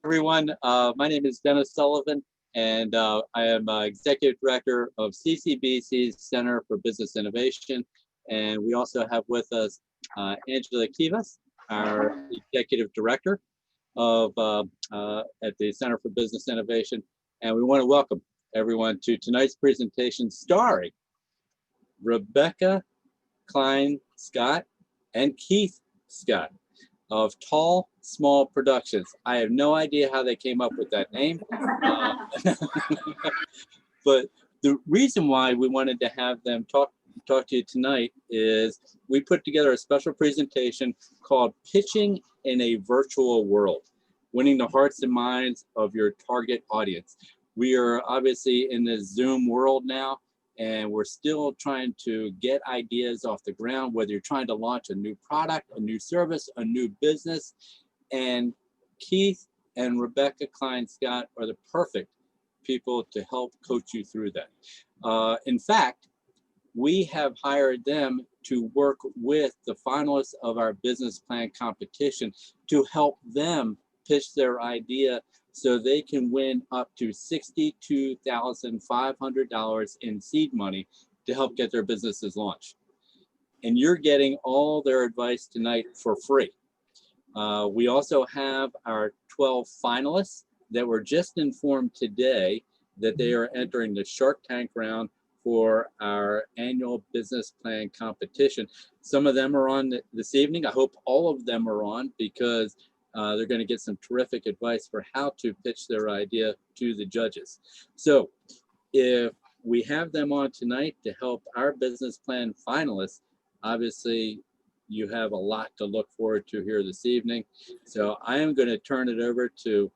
Everyone. My name is Dennis Sullivan, and I am Executive Director of CCBC's Center for Business Innovation. And we also have with us Angela Kivas, our Executive Director of at the Center for Business Innovation. And we want to welcome everyone to tonight's presentation starring Rebecca, Klein, Scott, and Keith Scott of TALLsmallProductions. I have no idea how they came up with that name. But the reason why we wanted to have them talk to you tonight is we put together a special presentation called Pitching in a Virtual World, Winning the Hearts and Minds of Your Target Audience. We are obviously in the Zoom world now, and we're still trying to get ideas off the ground, whether you're trying to launch a new product, a new service, a new business. And Keith and Rebecca Klein Scott are the perfect people to help coach you through that. In fact, we have hired them to work with the finalists of our business plan competition to help them pitch their idea so they can win up to $62,500 in seed money to help get their businesses launched. And you're getting all their advice tonight for free. We also have our 12 finalists that were just informed today that they are entering the Shark Tank round for our annual business plan competition. Some of them are on this evening. I hope all of them are on, because they're going to get some terrific advice for how to pitch their idea to the judges. So if we have them on tonight to help our business plan finalists, obviously you have a lot to look forward to here this evening. So I am going to turn it over to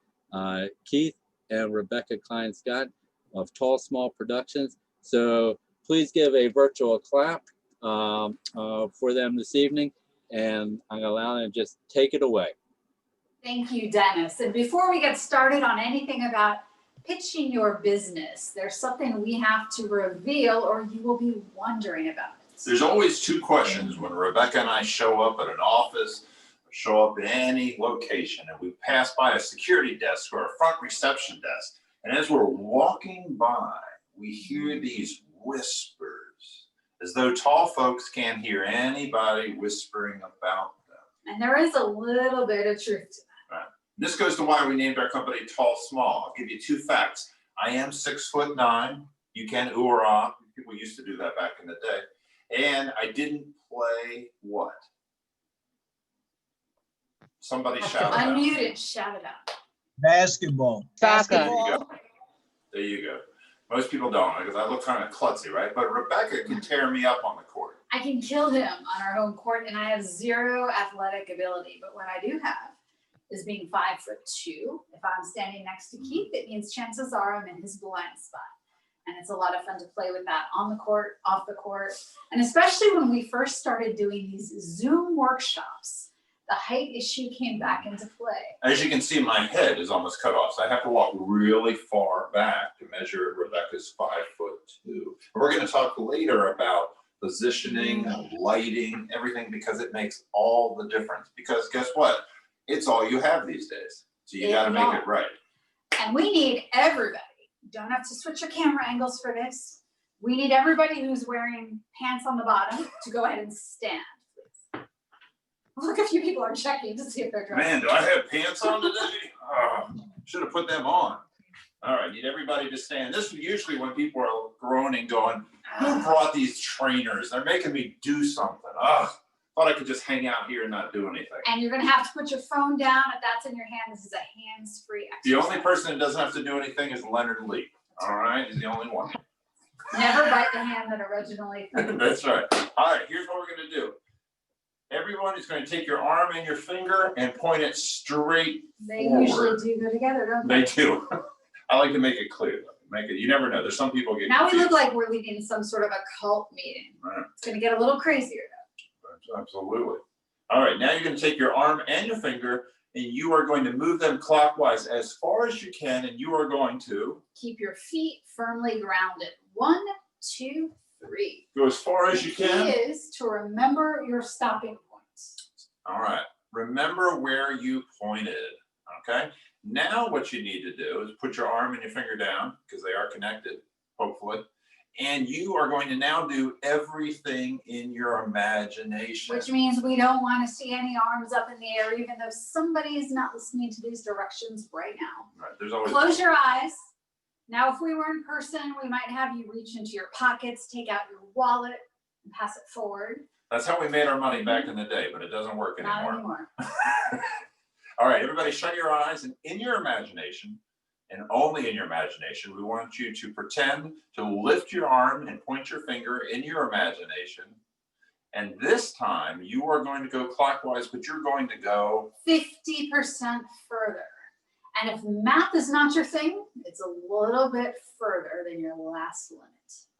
Keith and Rebecca Klein Scott of TALLsmallProductions. So please give a virtual clap for them this evening, and I'm going to allow them to just take it away. Thank you, Dennis. And before we get started on anything about pitching your business, there's something we have to reveal, or you will be wondering about it. There's always two questions when Rebecca and I show up at an office, or show up at any location, and we pass by a security desk or a front reception desk. And as we're walking by, we hear these whispers, as though tall folks can't hear anybody whispering about them. And there is a little bit of truth to that. Right. This goes to why we named our company Tall Small. I'll give you two facts. I am 6'9". You can ooh or ah. People used to do that back in the day. And I didn't play what? Somebody shout it out. Unmute it, shout it out. Basketball. There you go. There you go. Most people don't, because I look kind of klutzy, right? But Rebecca can tear me up on the court. I can kill him on our home court, and I have zero athletic ability. But what I do have is being 5'2". If I'm standing next to Keith, it means chances are I'm in his blind spot. And it's a lot of fun to play with that on the court, off the court. And especially when we first started doing these Zoom workshops, the height issue came back into play. As you can see, my head is almost cut off, so I have to walk really far back to measure Rebecca's 5'2". We're going to talk later about positioning, lighting, everything, because it makes all the difference. Because guess what? It's all you have these days. So you got to make it right. And we need everybody. You don't have to switch your camera angles for this. We need everybody who's wearing pants on the bottom to go ahead and stand. Look, a few people are checking to see if they're dressed. Man, do I have pants on today? Oh, should have put them on. All right, need everybody to stand. This is usually when people are groaning, going, who brought these trainers? They're making me do something. Ugh, thought I could just hang out here and not do anything. And you're gonna have to put your phone down if that's in your hand. This is a hands-free exercise. The only person that doesn't have to do anything is Leonard Lee. All right, he's the only one. Never bite the hand that originally. That's right. All right, here's what we're gonna do. Everyone is going to take your arm and your finger and point it straight forward. Usually do go together, don't they? They do. I like to make it clear. Make it. You never know. There's some people get now confused. We look like we're leading some sort of a cult meeting. Right. It's going to get a little crazier though. Absolutely. All right. Now you're going to take your arm and your finger, and you are going to move them clockwise as far as you can, and you are going to keep your feet firmly grounded. 1, 2, 3. Go as far as you can. The key is to remember your stopping points. All right. Remember where you pointed. Okay. Now what you need to do is put your arm and your finger down, because they are connected, hopefully. And you are going to now do everything in your imagination. Which means we don't want to see any arms up in the air, even though somebody is not listening to these directions right now. Right. There's always Close your eyes. Now, if we were in person, we might have you reach into your pockets, take out your wallet, and pass it forward. That's how we made our money back in the day, but it doesn't work Not anymore. anymore. All right, everybody shut your eyes, and in your imagination, and only in your imagination, we want you to pretend to lift your arm and point your finger in your imagination. And this time you are going to go clockwise, but you're going to go 50% further. And if math is not your thing, it's a little bit further than your last limit.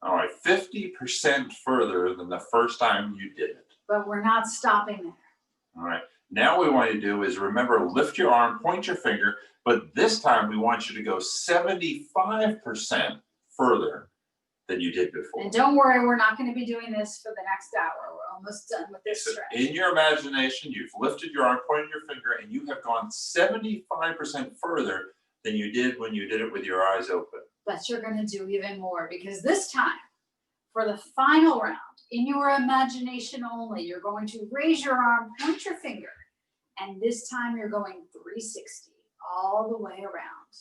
all right, 50% further than the first time you did it. But we're not stopping there. All right, now what we want you to do is remember, lift your arm, point your finger, but this time we want you to go 75% further than you did before. And don't worry, we're not going to be doing this for the next hour. We're almost done with this So stretch. in your imagination, you've lifted your arm, pointed your finger, and you have gone 75% further than you did when you did it with your eyes open. But you're going to do even more, because this time, for the final round, in your imagination only, you're going to raise your arm, point your finger, and this time you're going 360 all the way around.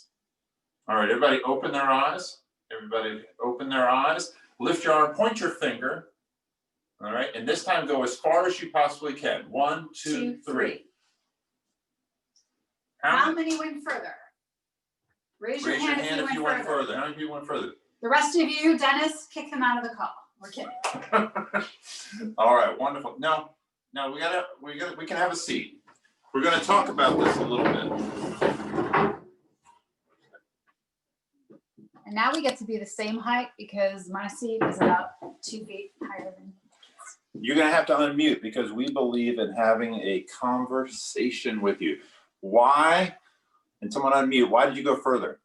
All right, everybody open their eyes. Everybody open their eyes. Lift your arm, point your finger. All right, and this time go as far as you possibly can. 1, 2, 3. How many went further? Raise your hand if you went further. How many people went further? The rest of you, Dennis, kick them out of the call. We're kidding. All right, wonderful. Now we can have a seat. We're going to talk about this a little bit. And now we get to be the same height, because my seat is about 2 feet higher than. You're going to have to unmute, because we believe in having a conversation with you. Why? And someone unmute. Why did you go further?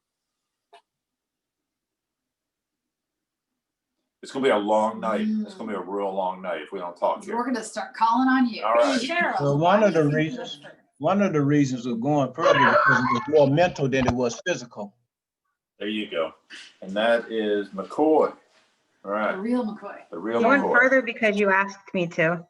It's going to be a long night. It's going to be a real long night if we don't talk here. We're going to start calling on you. All right. Cheryl, Well, why one of do the you think you reasons, went further? one of the reasons of going further is because it was more mental than it was physical. There you go. And that is McCoy. All The right. real McCoy. The real I went McCoy. further because you asked me to.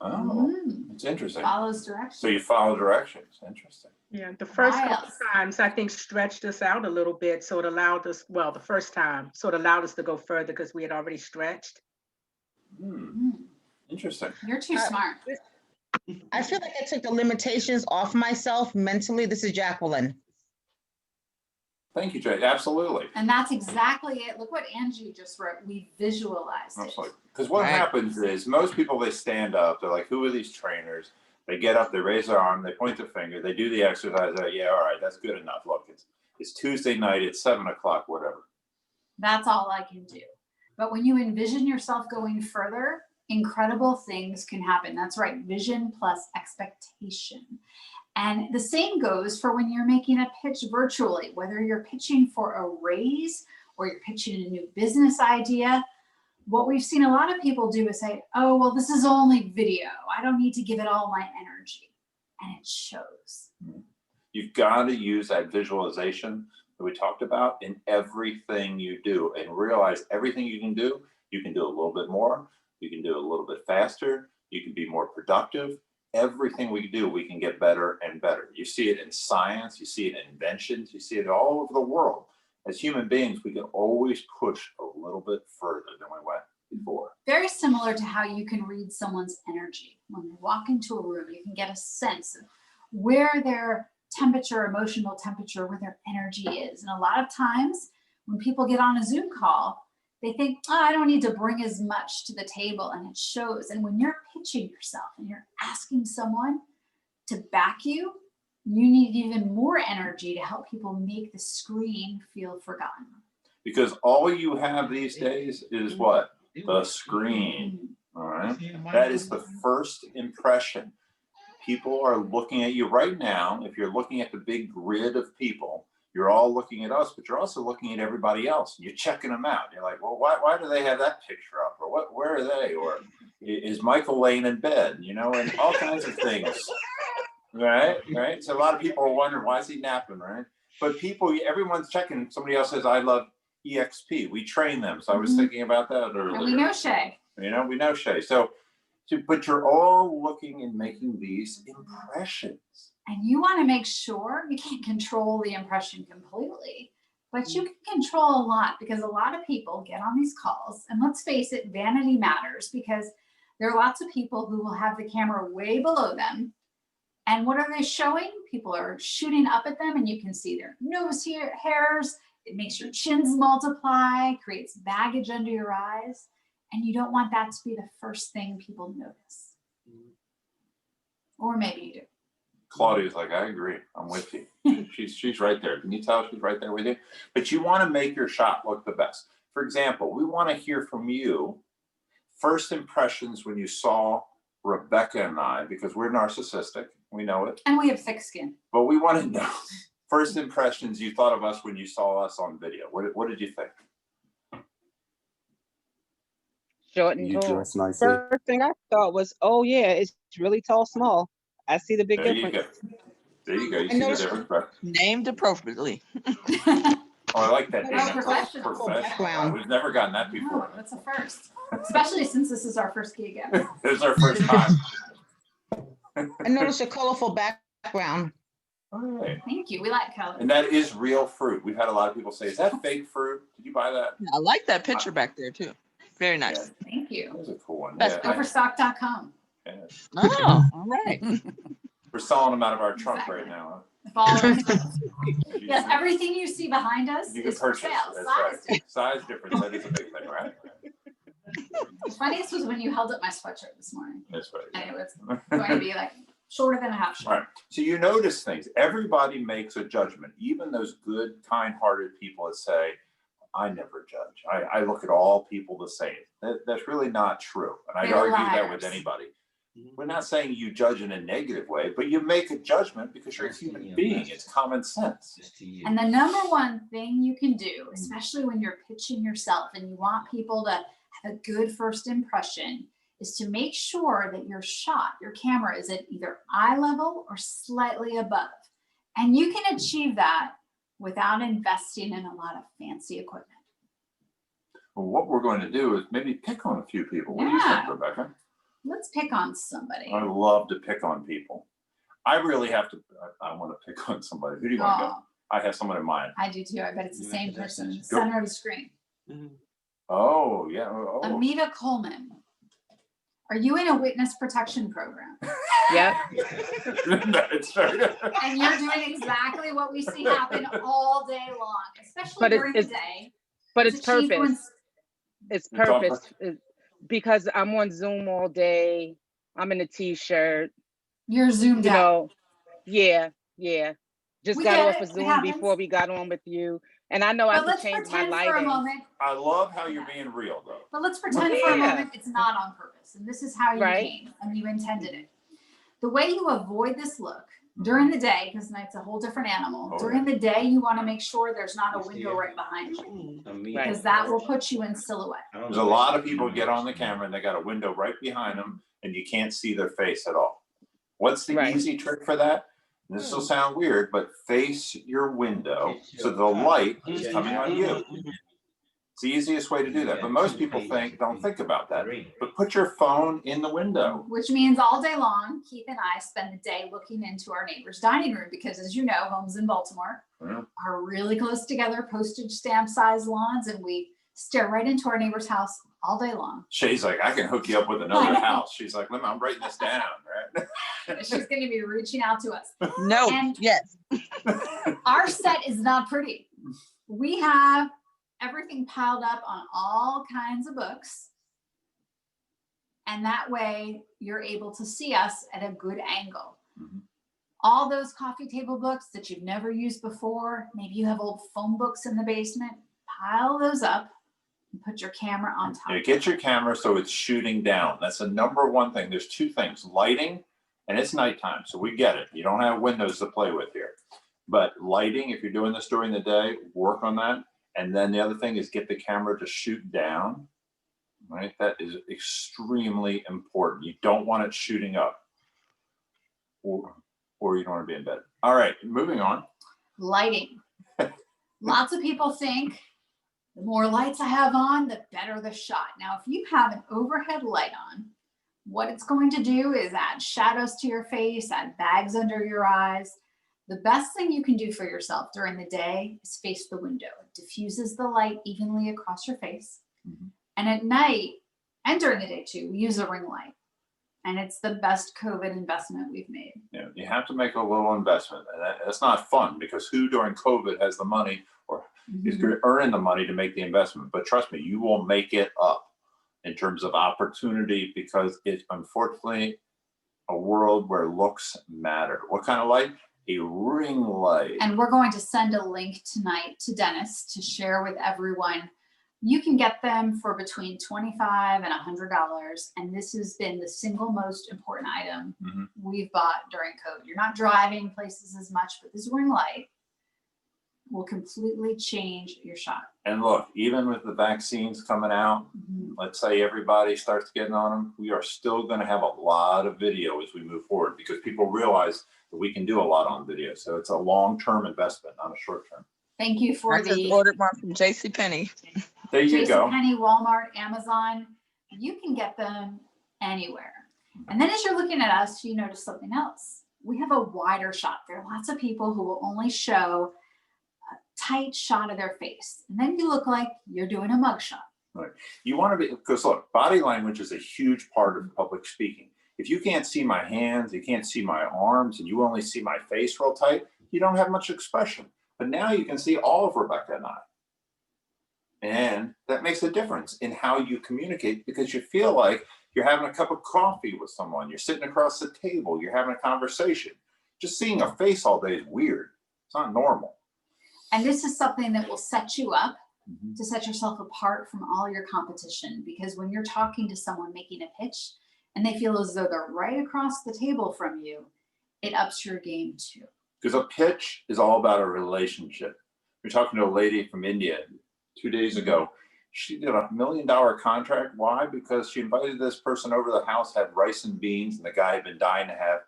Oh, it's interesting. Follows directions. So you follow directions. Interesting. Yeah, the first couple Miles. times, I think, stretched us out a little bit, so it allowed us, well, the first time, so it allowed us to go further because we had already stretched. Interesting. You're too smart. I feel like I took the limitations off myself mentally. This is Jacqueline. Thank you, Jay. Absolutely. And that's exactly it. Look what Angie just wrote. We visualized it. Absolutely. Because what Right. happens is most people, they stand up. They're like, who are these trainers? They get up, they raise their arm, they point their finger, they do the exercise. They're like, yeah, all right, that's good enough. Look, it's Tuesday night, it's 7 o'clock, whatever. That's all I can do. But when you envision yourself going further, incredible things can happen. That's right. Vision plus expectation. And the same goes for when you're making a pitch virtually, whether you're pitching for a raise or you're pitching a new business idea. What we've seen a lot of people do is say, oh, well, this is only video. I don't need to give it all my energy. And it shows. You've got to use that visualization that we talked about in everything you do, and realize everything you can do a little bit more. You can do it a little bit faster. You can be more productive. Everything we do, we can get better and better. You see it in science, you see it in inventions, you see it all over the world. As human beings, we can always push a little bit further than we went before. Very similar to how you can read someone's energy. When they walk into a room, you can get a sense of where their temperature, emotional temperature, where their energy is. And a lot of times when people get on a Zoom call, they think, oh, I don't need to bring as much to the table, and it shows. And when you're pitching yourself and you're asking someone to back you, you need even more energy to help people make the screen feel forgotten. Because all you have these days is what? The screen. All right. That is the first impression. People are looking at you right now. If you're looking at the big grid of people, you're all looking at us, but you're also looking at everybody else. You're checking them out. You're like, well, why do they have that picture up? Or where are they? Or is Michael laying in bed? You know, and all kinds of things. Right. So a lot of people are wondering, why is he napping, right? But people, everyone's checking. Somebody else says, I love EXP. We train them. So I was thinking about that earlier. And we know Shay. We know Shay. But you're all looking and making these impressions. And you want to make sure you can't control the impression completely, but you can control a lot, because a lot of people get on these calls, and let's face it, vanity matters, because there are lots of people who will have the camera way below them. And what are they showing? People are shooting up at them, and you can see their nose hairs. It makes your chins multiply, creates baggage under your eyes. And you don't want that to be the first thing people notice. Or maybe you do. Claudia's like, I agree. I'm with you. She's right there. Can you tell she's right there with you? But you want to make your shot look the best. For example, we want to hear from you first impressions when you saw Rebecca and I, because we're narcissistic. We know it. And we have thick skin. But we want to know first impressions you thought of us when you saw us on video. What did you think? Short and You tall. dress nicely. First thing I thought was, oh yeah, it's really tall, small. I see the big There you difference. go. There you go. You see the difference, right? Named appropriately. Oh, I like that. Oh, Dana. professional. Background. We've never gotten that Oh, before. that's a first. Especially since this is our first gig ever. This is our first time. I noticed a colorful background. All right. Thank you. We like color. And that is real fruit. We've had a lot of people say, is that fake fruit? Did you buy that? I like that picture back there too. Very nice. Thank you. That was a cool one. That's Yeah. Overstock.com. Yeah. Oh, all right. We're selling them out of our trunk right now. Follow. Huh? Yes, everything you see behind us You can is for purchase. sale. That's Size right. Size difference. That is a big thing, right? The funniest was when you held up my sweatshirt this morning. That's right. And it was going to be like shorter than a half shirt. Right. So you notice things. Everybody makes a judgment. Even those good, kind-hearted people that say, I never judge. I look at all people the same. That's really not true. And I'd They're argue that liars. with anybody. We're not saying you judge in a negative way, but you make a judgment because you're a human being. It's common sense. And the number one thing you can do, especially when you're pitching yourself and you want people to have a good first impression, is to make sure that your shot, your camera is at either eye level or slightly above. And you can achieve that without investing in a lot of fancy equipment. Well, what we're going to do is maybe pick on a few people. What do you Yeah. think, Rebecca? Let's pick on somebody. I love to pick on people. I really have to, I want to pick on somebody. Who do you want to go? Oh, I have someone in mind. I do too. I bet it's the same person, Go. center of the screen. Oh, yeah. Oh. Amita Coleman. Are you in a witness protection program? Yep. That's right. And you're doing exactly what we see happen all day long, especially But during the it's- day. But it's achieved when- purpose. It's It's on purpose. Because I'm on Zoom all day. I'm in a t-shirt, You're zoomed you out. know. Yeah. Just We got get off it. of It Zoom happens. before we got on with you. And I know I But could let's change my pretend for a lighting. moment. I love how you're being real, though. But let's pretend for a Yeah. moment it's not on purpose. And this is how you Right. came and you intended it. The way you avoid this look during the day, because night's a whole different animal. Oh, During the day, you want to make sure there's not a window right behind you, Right. because that will put you in silhouette. There's a lot of people get on the camera and they got a window right behind them and you can't see their face at all. What's the Right. easy trick for that? This will sound weird, but face your window so the light is coming on you. It's the easiest way to do that, but most people don't think about that. But put your phone in the window. Which means all day long, Keith and I spend the day looking into our neighbor's dining room, because as you know, homes in Baltimore Yeah. are really close together, postage stamp size lawns, and we stare right into our neighbor's house all day long. Shay's like, I can hook you up with another house. She's like, I'm writing this down, right? She's going to be reaching out to us. No, And- yes. Our set is not pretty. We have everything piled up on all kinds of books. And that way you're able to see us at a good angle. Mhm. All those coffee table books that you've never used before, maybe you have old phone books in the basement, pile those up and put your camera on top. Yeah, get your camera so it's shooting down. That's the number one thing. There's two things, lighting, and it's nighttime, so we get it. You don't have windows to play with here. But lighting, if you're doing this during the day, work on that. And then the other thing is get the camera to shoot down, right? That is extremely important. You don't want it shooting up. Or or you don't want to be in bed. All right, moving on. Lighting. Lots of people think the more lights I have on, the better the shot. Now, if you have an overhead light on, what it's going to do is add shadows to your face, add bags under your eyes. The best thing you can do for yourself during the day is face the window. It diffuses the light evenly across your face. Mhm. And at night, and during the day too, we use a ring light. And it's the best COVID investment we've made. Yeah, you have to make a little investment, and that's not fun because who during COVID has the money or is earning the money to make the investment? But trust me, you will make it up in terms of opportunity because it's unfortunately a world where looks matter. What kind of light? A ring light. And we're going to send a link tonight to Dennis to share with everyone. You can get them for between $25 and $100. And this has been the single most important item we've bought during COVID. You're not driving places as much, but this ring light will completely change your shot. And look, even with the vaccines coming out, let's say everybody starts getting on them, we are still going to have a lot of video as we move forward because people realize that we can do a lot on video. So it's a long-term investment, not a short-term. Thank you for I just ordered one from JCPenney. There you go. JCPenney, Walmart, Amazon. You can get them anywhere. And then as you're looking at us, you notice something else. We have a wider shot. There are lots of people who will only show a tight shot of their face. And then you look like you're doing a mug shot. Right. You want to be, because look, body language is a huge part of public speaking. If you can't see my hands, you can't see my arms, and you only see my face real tight, you don't have much expression. But now you can see all of Rebecca and I. And that makes a difference in how you communicate because you feel like you're having a cup of coffee with someone. You're sitting across the table. You're having a conversation. Just seeing a face all day is weird. It's not normal. And this is something that will set you up to set yourself apart from all your competition. Because when you're talking to someone making a pitch and they feel as though they're right across the table from you, it ups your game too. Because a pitch is all about a relationship. We're talking to a lady from India 2 days ago. She did $1 million contract. Why? Because she invited this person over to the house, had rice and beans, and the guy had been dying to have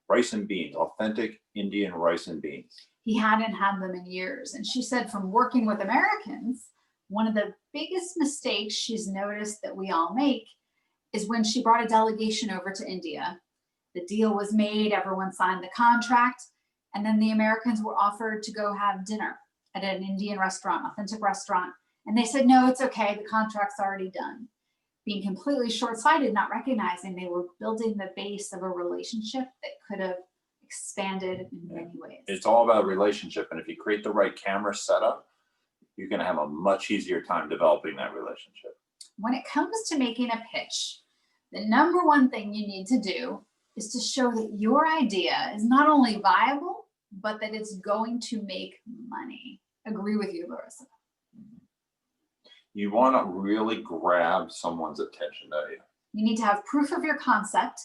rice and beans, authentic Indian rice and beans. He hadn't had them in years. And she said from working with Americans, one of the biggest mistakes she's noticed that we all make is when she brought a delegation over to India. The deal was made, everyone signed the contract, and then the Americans were offered to go have dinner at an Indian restaurant, authentic restaurant. And they said, no, it's okay, the contract's already done. Being completely short-sighted, not recognizing they were building the base of a relationship that could have expanded in many ways. It's all about a relationship. And if you create the right camera setup, you're going to have a much easier time developing that relationship. When it comes to making a pitch, the number one thing you need to do is to show that your idea is not only viable, but that it's going to make money. Agree with you, Larissa. You want to really grab someone's attention, don't you? You need to have proof of your concept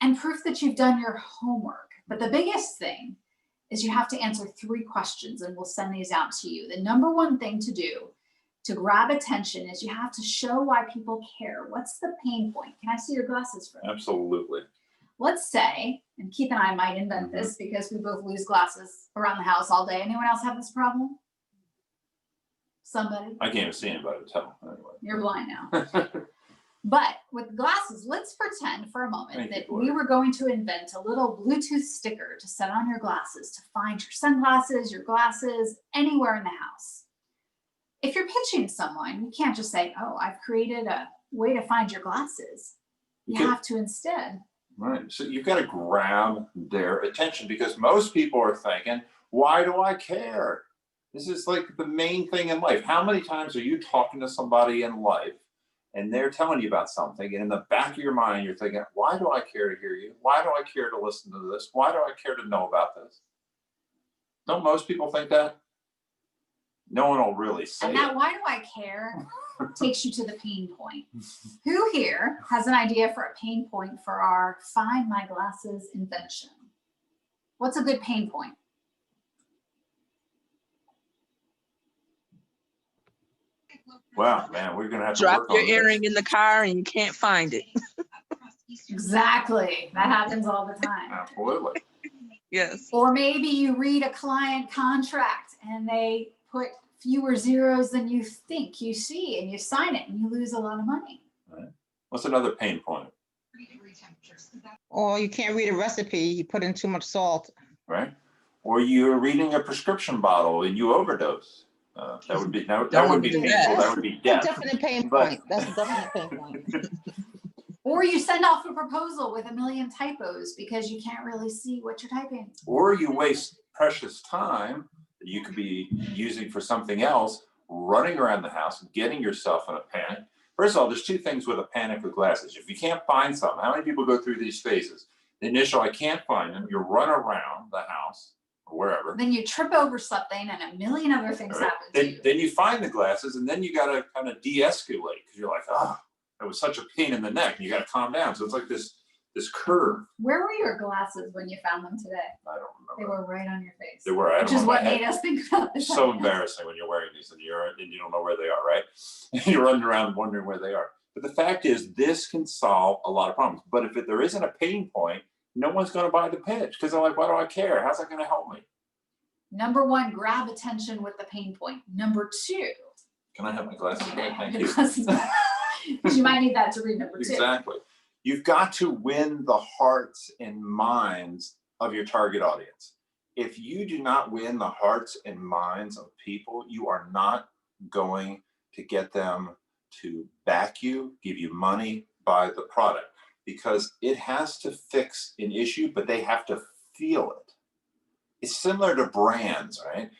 and proof that you've done your homework. But the biggest thing is you have to answer 3 questions, and we'll send these out to you. The number one thing to do to grab attention is you have to show why people care. What's the pain point? Can I see your glasses for me? Absolutely. Let's say, and Keith and I might invent this because we both lose glasses around the house all day. Anyone else have this problem? Somebody? I can't even see anybody to tell anyway. You're blind now. But with glasses, let's pretend for a moment that we were going to invent a little Bluetooth sticker to set on your glasses to find your sunglasses, your glasses, anywhere in the house. If you're pitching someone, you can't just say, oh, I've created a way to find your glasses. You have to instead. Right. So you've got to grab their attention because most people are thinking, why do I care? This is like the main thing in life. How many times are you talking to somebody in life and they're telling you about something, and in the back of your mind, you're thinking, why do I care to hear you? Why do I care to listen to this? Why do I care to know about this? Don't most people think that? No one will really say and that why do I care takes you to the pain point. Who here has an idea for a pain point for our Find My Glasses invention? What's a good pain point? Wow, man, we're going to have to Drop work your on earring this. in the car and you can't find it. Exactly. That happens all the time. Absolutely. Yes. Or maybe you read a client contract and they put fewer zeros than you think you see, and you sign it and you lose a lot of money. Right. What's another pain point? Or you can't read a recipe, you put in too much salt. Right? Or you're reading a prescription bottle and you overdose. That would be painful. That would be death. Definite pain But- point. That's a definite pain point. Or you send off a proposal with a million typos because you can't really see what you're typing. Or you waste precious time that you could be using for something else, running around the house, getting yourself in a panic. First of all, there's two things with a panic with glasses. If you can't find something, how many people go through these phases? The initial, I can't find them, you run around the house or wherever. Then you trip over something and a million other things Right? happen to you. Then you find the glasses, and then you gotta kind of de-escalate because you're like, oh, that was such a pain in the neck, and you gotta calm down. So it's like this curve. Where were your glasses when you found them today? I don't They remember. were right on your face. They were. I Which don't is know what my head. made us think about this. So idea. embarrassing when you're wearing these and you don't know where they are, right? You're running around wondering where they are. But the fact is, this can solve a lot of problems. But if there isn't a pain point, no one's going to buy the pitch because they're like, why do I care? How's that going to help me? Number one, grab attention with the pain point. Number two, Can I have my glasses back? Thank you. because you might need that to read number two. Exactly. You've got to win the hearts and minds of your target audience. If you do not win the hearts and minds of people, you are not going to get them to back you, give you money, buy the product, because it has to fix an issue, but they have to feel it. It's similar to brands, right?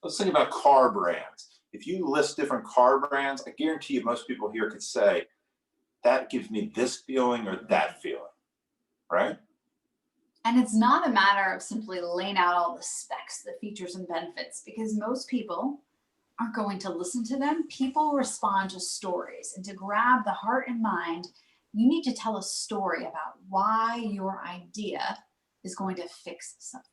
Let's think about car brands. If you list different car brands, I guarantee you most people here could say, that gives me this feeling or that feeling, right? And it's not a matter of simply laying out all the specs, the features and benefits, because most people aren't going to listen to them. People respond to stories, and to grab the heart and mind, you need to tell a story about why your idea is going to fix something.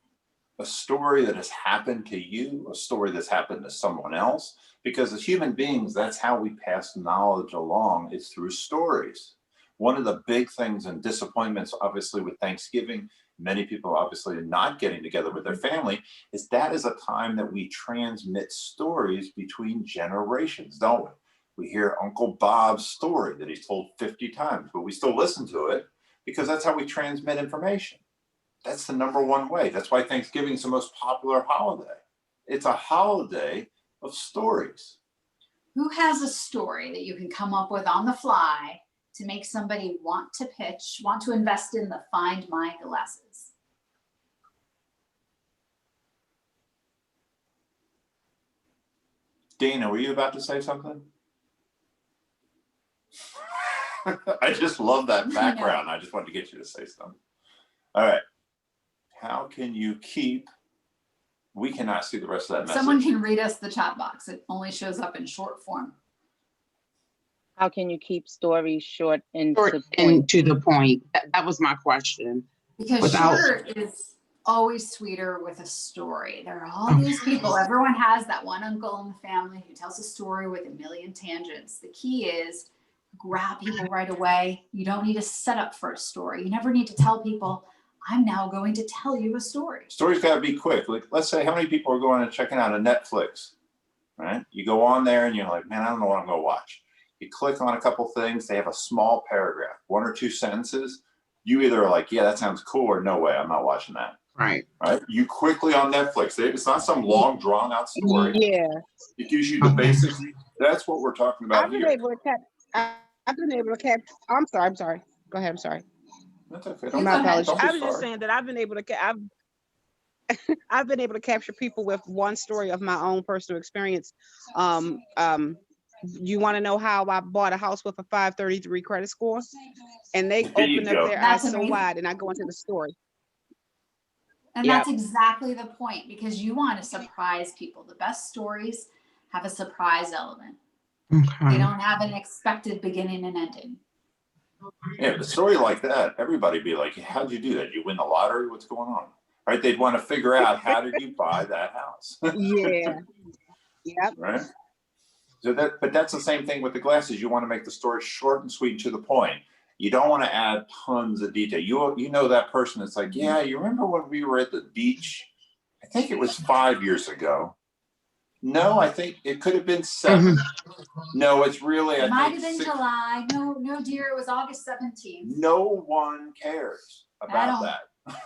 A story that has happened to you, a story that's happened to someone else, because as human beings, that's how we pass knowledge along, is through stories. One of the big things and disappointments, obviously, with Thanksgiving, many people obviously not getting together with their family, is that is a time that we transmit stories between generations, don't we? We hear Uncle Bob's story that he's told 50 times, but we still listen to it because that's how we transmit information. That's the number one way. That's why Thanksgiving is the most popular holiday. It's a holiday of stories. Who has a story that you can come up with on the fly to make somebody want to pitch, want to invest in the Find My glasses? Dana, were you about to say something? I just love that background. I just wanted to get you to say something. All right. How can you keep, we cannot see the rest of that message. Someone can read us the chat box. It only shows up in short form. How can you keep stories short and Short to the and point? to the point. That was my question. Because Without- short is always sweeter with a story. There are all these people. Everyone has that one uncle in the family who tells a story with a million tangents. The key is grab people right away. You don't need a setup for a story. You never need to tell people, I'm now going to tell you a story. Stories got to be quick. Like, let's say how many people are going and checking out a Netflix, right? You go on there and you're like, man, I don't know what I'm going to watch. You click on a couple things. They have a small paragraph, 1 or 2 sentences. You either are like, yeah, that sounds cool, or no way, I'm not watching that. Right. Right? You quickly on Netflix. It's not some long, drawn out story. Yeah, It gives you the basics. That's what we're talking about I've been here. able to I've been able to catch. I'm sorry. Go ahead. I'm sorry. That's okay. Go My ahead. apologies. Don't be I was just sorry. saying that I've been able to. I've been able to capture people with one story of my own personal experience. You want to know how I bought a house with a 533 credit score? And they There you open go. up their That's eyes so amazing. wide, and I go into the story. And Yep. that's exactly the point, because you want to surprise people. The best stories have a surprise element. They Okay. don't have an expected beginning and ending. Yeah, but a story like that, everybody be like, how'd you do that? You win the lottery? What's going on? Right? They'd want to figure out, how did you buy that house? Yeah. Yep. Right? So but that's the same thing with the glasses. You want to make the story short and sweet and to the point. You don't want to add tons of detail. You know that person that's like, yeah, you remember when we were at the beach? I think it was 5 years ago. No, I think it could have been 7. No, it's really, It I might think have been 6. July. No, dear, it was August 17th. No one cares about that.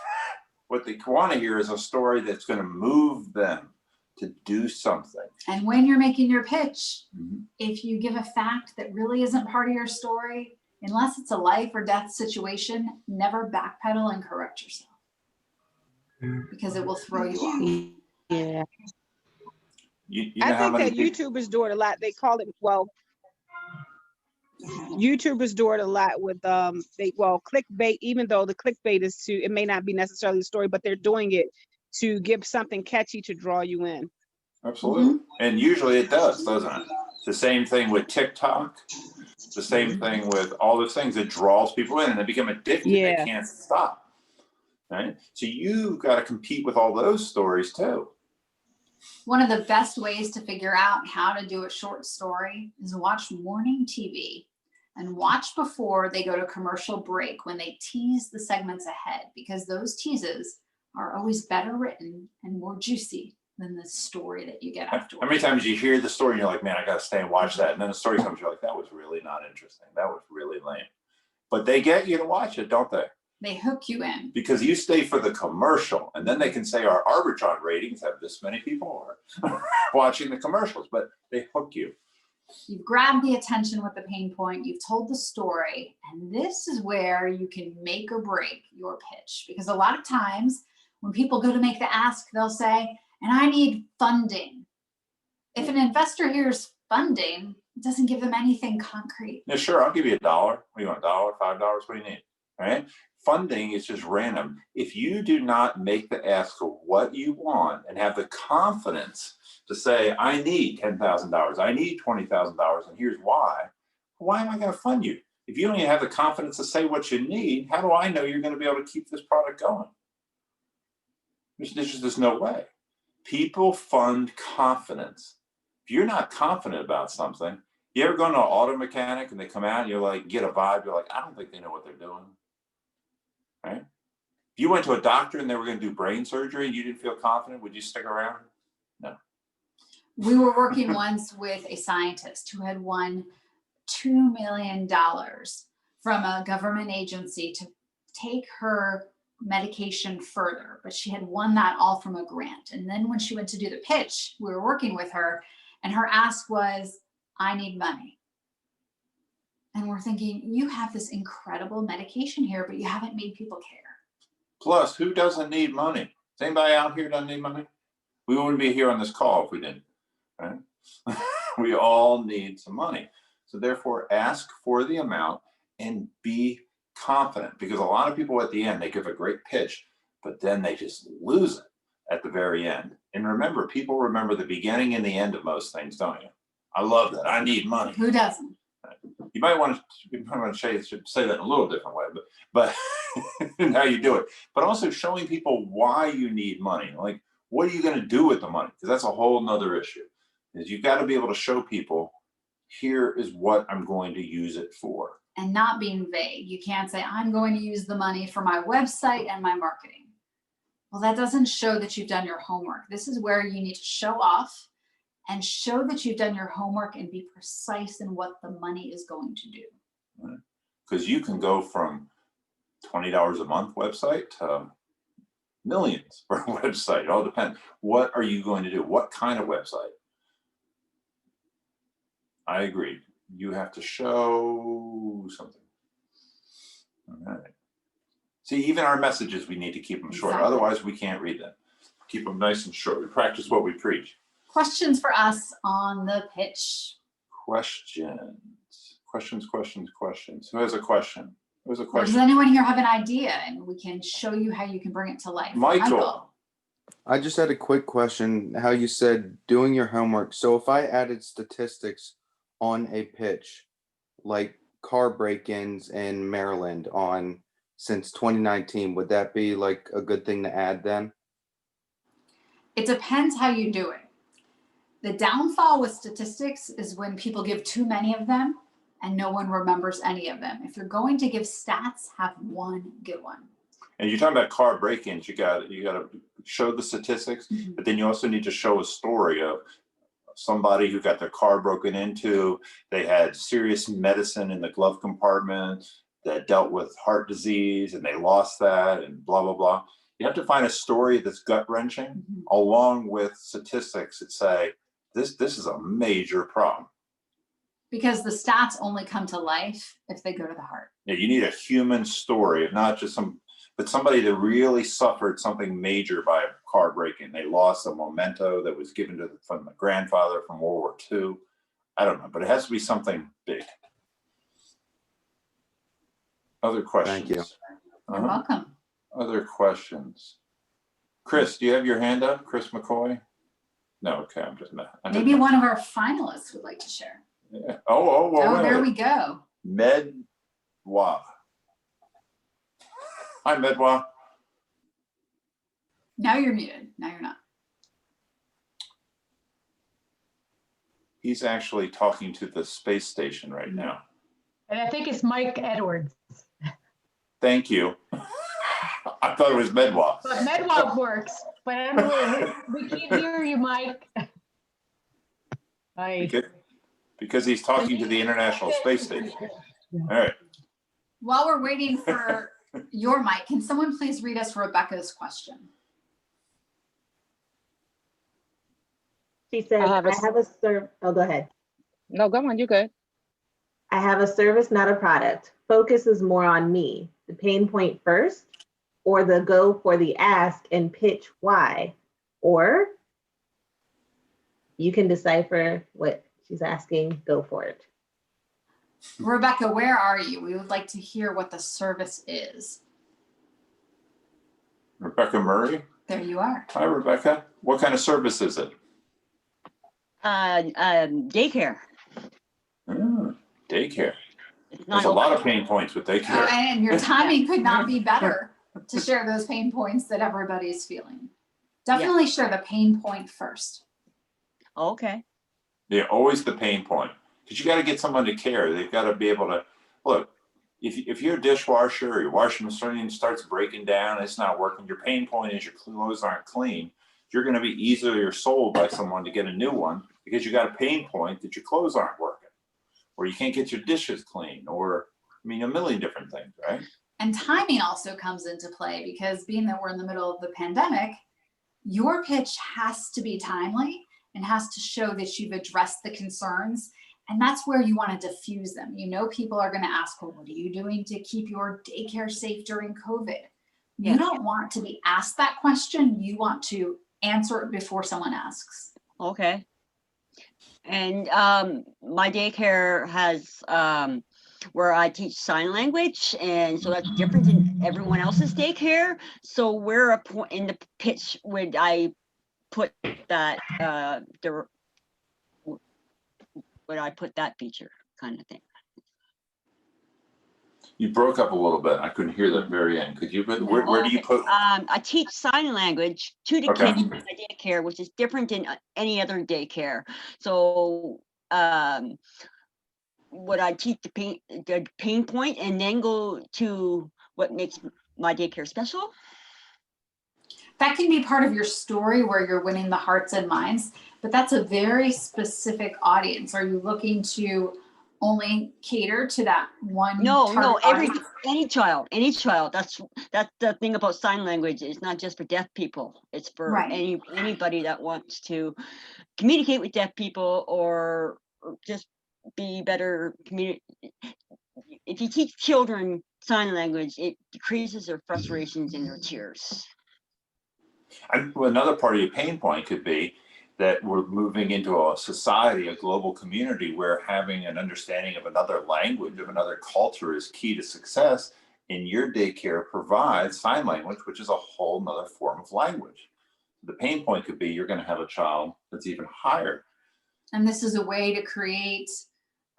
What they want to hear is a story that's going to move them to do something. And when you're making your pitch, if you give a fact that really isn't part of your story, unless it's a life or death situation, never backpedal and correct yourself because it will throw you off. Yeah. You know I how think many that YouTubers do it a lot. They call it, well, YouTubers do it a lot with clickbait, even though the clickbait is it may not be necessarily the story, but they're doing it to give something catchy to draw you in. Absolutely. And usually it does, doesn't it? The same thing with TikTok, the same thing with all those things that draws people in and they become addicted. Yeah. They can't stop. Right? So you've got to compete with all those stories too. One of the best ways to figure out how to do a short story is watch morning TV and watch before they go to commercial break when they tease the segments ahead, because those teases are always better written and more juicy than the story that you get afterwards. How many times you hear the story and you're like, man, I got to stay and watch that. And then the story comes, you're like, that was really not interesting. That was really lame. But they get you to watch it, don't they? They hook you in. Because you stay for the commercial, and then they can say our Arbitron ratings have this many people are watching the commercials, but they hook you. You've grabbed the attention with the pain point, you've told the story, and this is where you can make or break your pitch. Because a lot of times when people go to make the ask, they'll say, and I need funding. If an investor hears funding, it doesn't give them anything concrete. Yeah, sure, I'll give you $1. What do you want, $1, $5? What do you need? All right? Funding is just random. If you do not make the ask of what you want and have the confidence to say, I need $10,000, I need $20,000, and here's why am I going to fund you? If you don't even have the confidence to say what you need, how do I know you're going to be able to keep this product going? There's no way. People fund confidence. If you're not confident about something, you ever go to an auto mechanic and they come out and you're like, get a vibe, you're like, I don't think they know what they're doing. Right? If you went to a doctor and they were going to do brain surgery and you didn't feel confident, would you stick around? No. We were working once with a scientist who had won $2 million from a government agency to take her medication further, but she had won that all from a grant. And then when she went to do the pitch, we were working with her and her ask was, I need money. And we're thinking, you have this incredible medication here, but you haven't made people care. Plus, who doesn't need money? Does anybody out here doesn't need money? We wouldn't be here on this call if we didn't, right? We all need some money. So therefore, ask for the amount and be confident, because a lot of people at the end, they give a great pitch, but then they just lose it at the very end. And remember, people remember the beginning and the end of most things, don't you? I love that. I need money. Who doesn't? You might want to say that in a little different way, but how you do it. But also showing people why you need money. Like, what are you going to do with the money? Because that's a whole nother issue. Is you've got to be able to show people, here is what I'm going to use it for. And not being vague. You can't say, I'm going to use the money for my website and my marketing. Well, that doesn't show that you've done your homework. This is where you need to show off and show that you've done your homework and be precise in what the money is going to do. Because you can go from $20 a month website to millions for a website. It all depends. What are you going to do? What kind of website? I agree. You have to show something. All right. See, even our messages, we need to keep them short. Exactly. Otherwise, we can't read them. Keep them nice and short. We practice what we preach. Questions for us on the pitch? Questions. Who has a question? Who has a Or does question? anyone here have an idea and we can show you how you can bring it to life? Michael. I just had a quick question. How you said doing your homework. So if I added statistics on a pitch, like car break-ins in Maryland since 2019, would that be like a good thing to add then? It depends how you do it. The downfall with statistics is when people give too many of them and no one remembers any of them. If you're going to give stats, have one good one. And you're talking about car break-ins, you got to show the statistics, but then you also need to show a story of somebody who got their car broken into, they had serious medicine in the glove compartment, that dealt with heart disease and they lost that and blah, blah, blah. You have to find a story that's gut-wrenching along with statistics that say, this is a major problem. Because the stats only come to life if they go to the heart. Yeah, you need a human story, not just but somebody that really suffered something major by a car break-in. They lost a memento that was given from the grandfather from World War II. I don't know, but it has to be something big. Other questions? Thank you. You're welcome. Other questions? Chris, do you have your hand up? Chris McCoy? No, okay, I'm just not. Maybe one of our finalists would like to share. Yeah. Oh, there we go. Medwa. Hi, Medwa. Now you're muted. Now you're not. He's actually talking to the space station right now. And I think it's Mike Edwards. Thank you. I thought it was Medwa. But Medwalk works. But anyway, we can't hear you, Mike. Hi. Because he's talking to the International Space Station. All right. While we're waiting for your mic, can someone please read us Rebecca's question? She said, I have a oh, go ahead. No, go on, you're good. I have a service, not a product. Focus is more on me. The pain point first, or the go for the ask and pitch why, or you can decipher what she's asking, go for it. Rebecca, where are you? We would like to hear what the service is. Rebecca Murray? There you are. Hi, Rebecca. What kind of service is it? Daycare. Daycare. There's a lot of pain points with daycare. And your timing could not be better to share those pain points that everybody's feeling. Definitely share the pain point first. Okay. Yeah, always the pain point. Because you got to get someone to care. They've got to be able to, look, if your dishwasher or your washing machine starts breaking down, it's not working, your pain point is your clothes aren't clean, you're going to be easily sold by someone to get a new one because you got a pain point that your clothes aren't working, or you can't get your dishes clean, or, I mean, a million different things, right? And timing also comes into play because being that we're in the middle of the pandemic, your pitch has to be timely and has to show that you've addressed the concerns. And that's where you want to diffuse them. You know, people are going to ask, well, what are you doing to keep your daycare safe during COVID? You don't want to be asked that question. You want to answer it before someone asks. Okay. And my daycare has where I teach sign language, and so that's different than everyone else's daycare. So where a point in the pitch would I put that would I put that feature kind of thing? You broke up a little bit. I couldn't hear the very end. Could you, where do you put? I teach sign language to the kids in my daycare, which is different than any other daycare. So would I teach the pain point and then go to what makes my daycare special? That can be part of your story where you're winning the hearts and minds, but that's a very specific audience. Are you looking to only cater to that one? No, any child. That's the thing about sign language. It's not just for deaf people. It's for anybody that wants to communicate with deaf people or just be better if you teach children sign language, it decreases their frustrations and their tears. Another part of your pain point could be that we're moving into a society, a global community, where having an understanding of another language, of another culture is key to success. And your daycare provides sign language, which is a whole nother form of language. The pain point could be you're going to have a child that's even higher. And this is a way to create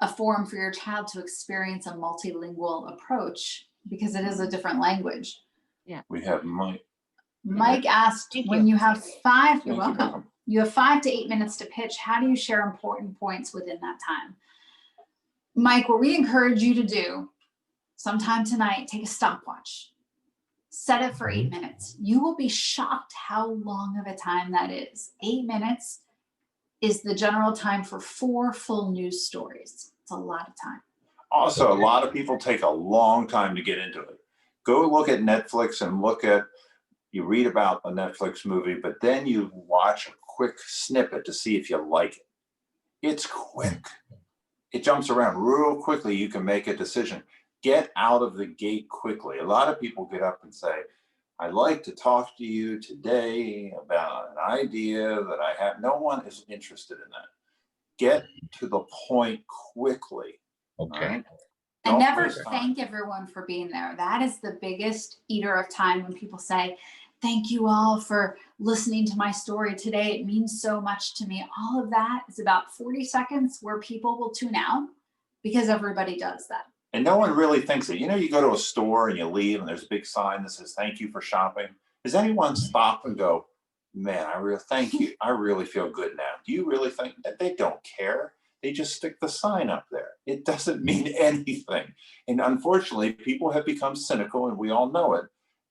a forum for your child to experience a multilingual approach because it is a different language. Yeah. We have Mike. Mike asked, when you have you're welcome. You have 5 to 8 minutes to pitch. How do you share important points within that time? Mike, what we encourage you to do sometime tonight, take a stopwatch, set it for 8 minutes. You will be shocked how long of a time that is. 8 minutes is the general time for 4 full news stories. It's a lot of time. Also, a lot of people take a long time to get into it. Go look at Netflix and you read about a Netflix movie, but then you watch a quick snippet to see if you like it. It's quick. It jumps around real quickly. You can make a decision. Get out of the gate quickly. A lot of people get up and say, I'd like to talk to you today about an idea that I have. No one is interested in that. Get to the point quickly. Okay. Right? And Don't never waste time. thank everyone for being there. That is the biggest eater of time when people say, thank you all for listening to my story today. It means so much to me. All of that is about 40 seconds where people will tune out because everybody does that. And no one really thinks it. You know, you go to a store and you leave and there's a big sign that says, thank you for shopping. Does anyone stop and go, man, thank you. I really feel good now. Do you really think that? They don't care? They just stick the sign up there. It doesn't mean anything. And unfortunately, people have become cynical and we all know it.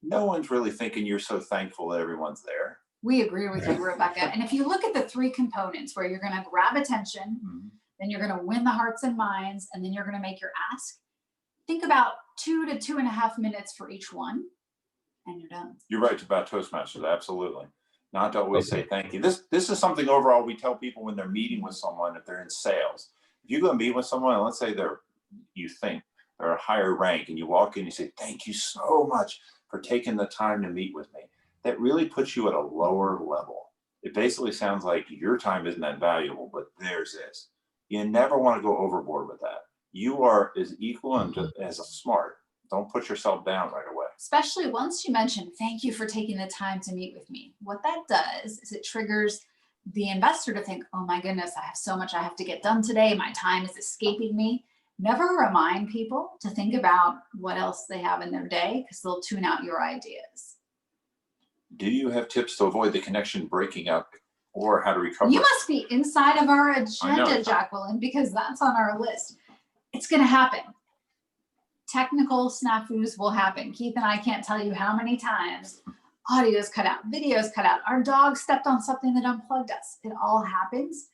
No one's really thinking you're so thankful that everyone's there. We agree with you, Rebecca. And if you look at the 3 components where you're going to grab attention, then you're going to win the hearts and minds, and then you're going to make your ask, think about 2 to 2.5 minutes for each one, and you're done. You're right about Toastmasters, absolutely. Not to always say thank you. This is something overall we tell people when they're meeting with someone, if they're in sales. If you go and meet with someone, and let's say you think they're a higher rank, and you walk in and you say, thank you so much for taking the time to meet with me. That really puts you at a lower level. It basically sounds like your time isn't that valuable, but theirs is. You never want to go overboard with that. You are as equal and as smart. Don't put yourself down right away. Especially once you mention, thank you for taking the time to meet with me. What that does is it triggers the investor to think, oh my goodness, I have so much I have to get done today. My time is escaping me. Never remind people to think about what else they have in their day because they'll tune out your ideas. Do you have tips to avoid the connection breaking up or how to recover? You must be inside of our agenda, Jacqueline, because that's on our list. It's going to happen. Technical snafus will happen. Keith and I can't tell you how many times audio's cut out, video's cut out. Our dog stepped on something that unplugged us. It all happens.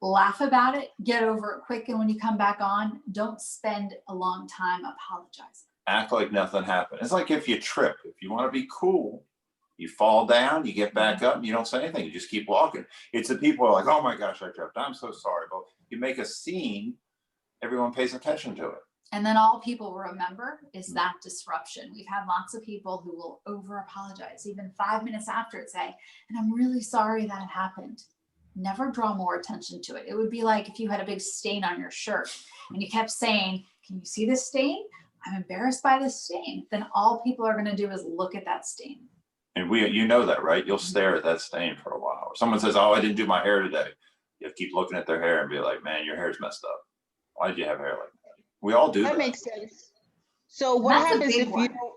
Laugh about it, get over it quick, and when you come back on, don't spend a long time apologizing. Act like nothing happened. It's like if you trip. If you want to be cool, you fall down, you get back up, and you don't say anything. You just keep walking. It's the people who are like, oh my gosh, I tripped. I'm so sorry. But you make a scene, everyone pays attention to it. And then all people remember is that disruption. We've had lots of people who will over apologize, even 5 minutes after it, say, and I'm really sorry that happened. Never draw more attention to it. It would be like if you had a big stain on your shirt and you kept saying, can you see this stain? I'm embarrassed by this stain. Then all people are going to do is look at that stain. And you know that, right? You'll stare at that stain for a while. Or someone says, oh, I didn't do my hair today. You keep looking at their hair and be like, man, your hair's messed up. Why did you have hair like that? We all do that. That makes sense. So what happens if you don't,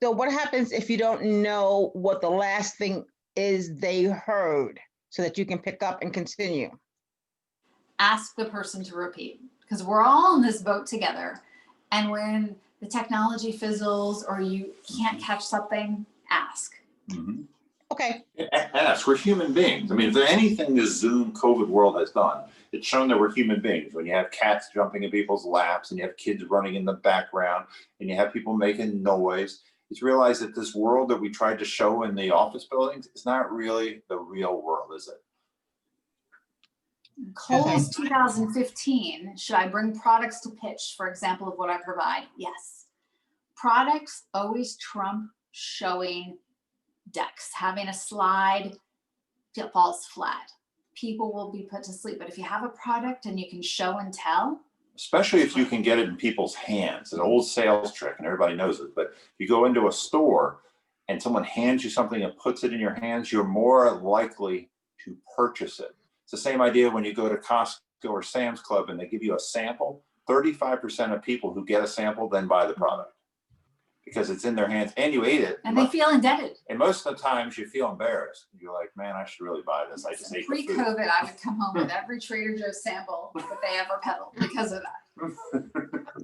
so what happens if you don't know what the last thing is they heard so that you can pick up and continue? Ask the person to repeat, because we're all in this boat together. And when the technology fizzles or you can't catch something, ask. Mm-hmm. Okay. Ask. We're human beings. I mean, if there's anything this Zoom COVID world has done, it's shown that we're human beings. When you have cats jumping in people's laps and you have kids running in the background and you have people making noise, it's realized that this world that we tried to show in the office buildings is not really the real world, is it? Kohl's 2015, should I bring products to pitch, for example, of what I provide? Yes. Products always trump showing decks. Having a slide falls flat. People will be put to sleep. But if you have a product and you can show and tell. Especially if you can get it in people's hands. An old sales trick, and everybody knows it. But if you go into a store and someone hands you something and puts it in your hands, you're more likely to purchase it. It's the same idea when you go to Costco or Sam's Club and they give you a sample. 35% of people who get a sample then buy the product because it's in their hands and you ate it. And they feel indebted. And most of the times you feel embarrassed. You're like, man, I should really buy this. I just ate the food. Pre-COVID, I would come home with every Trader Joe's sample that they ever peddled because of that.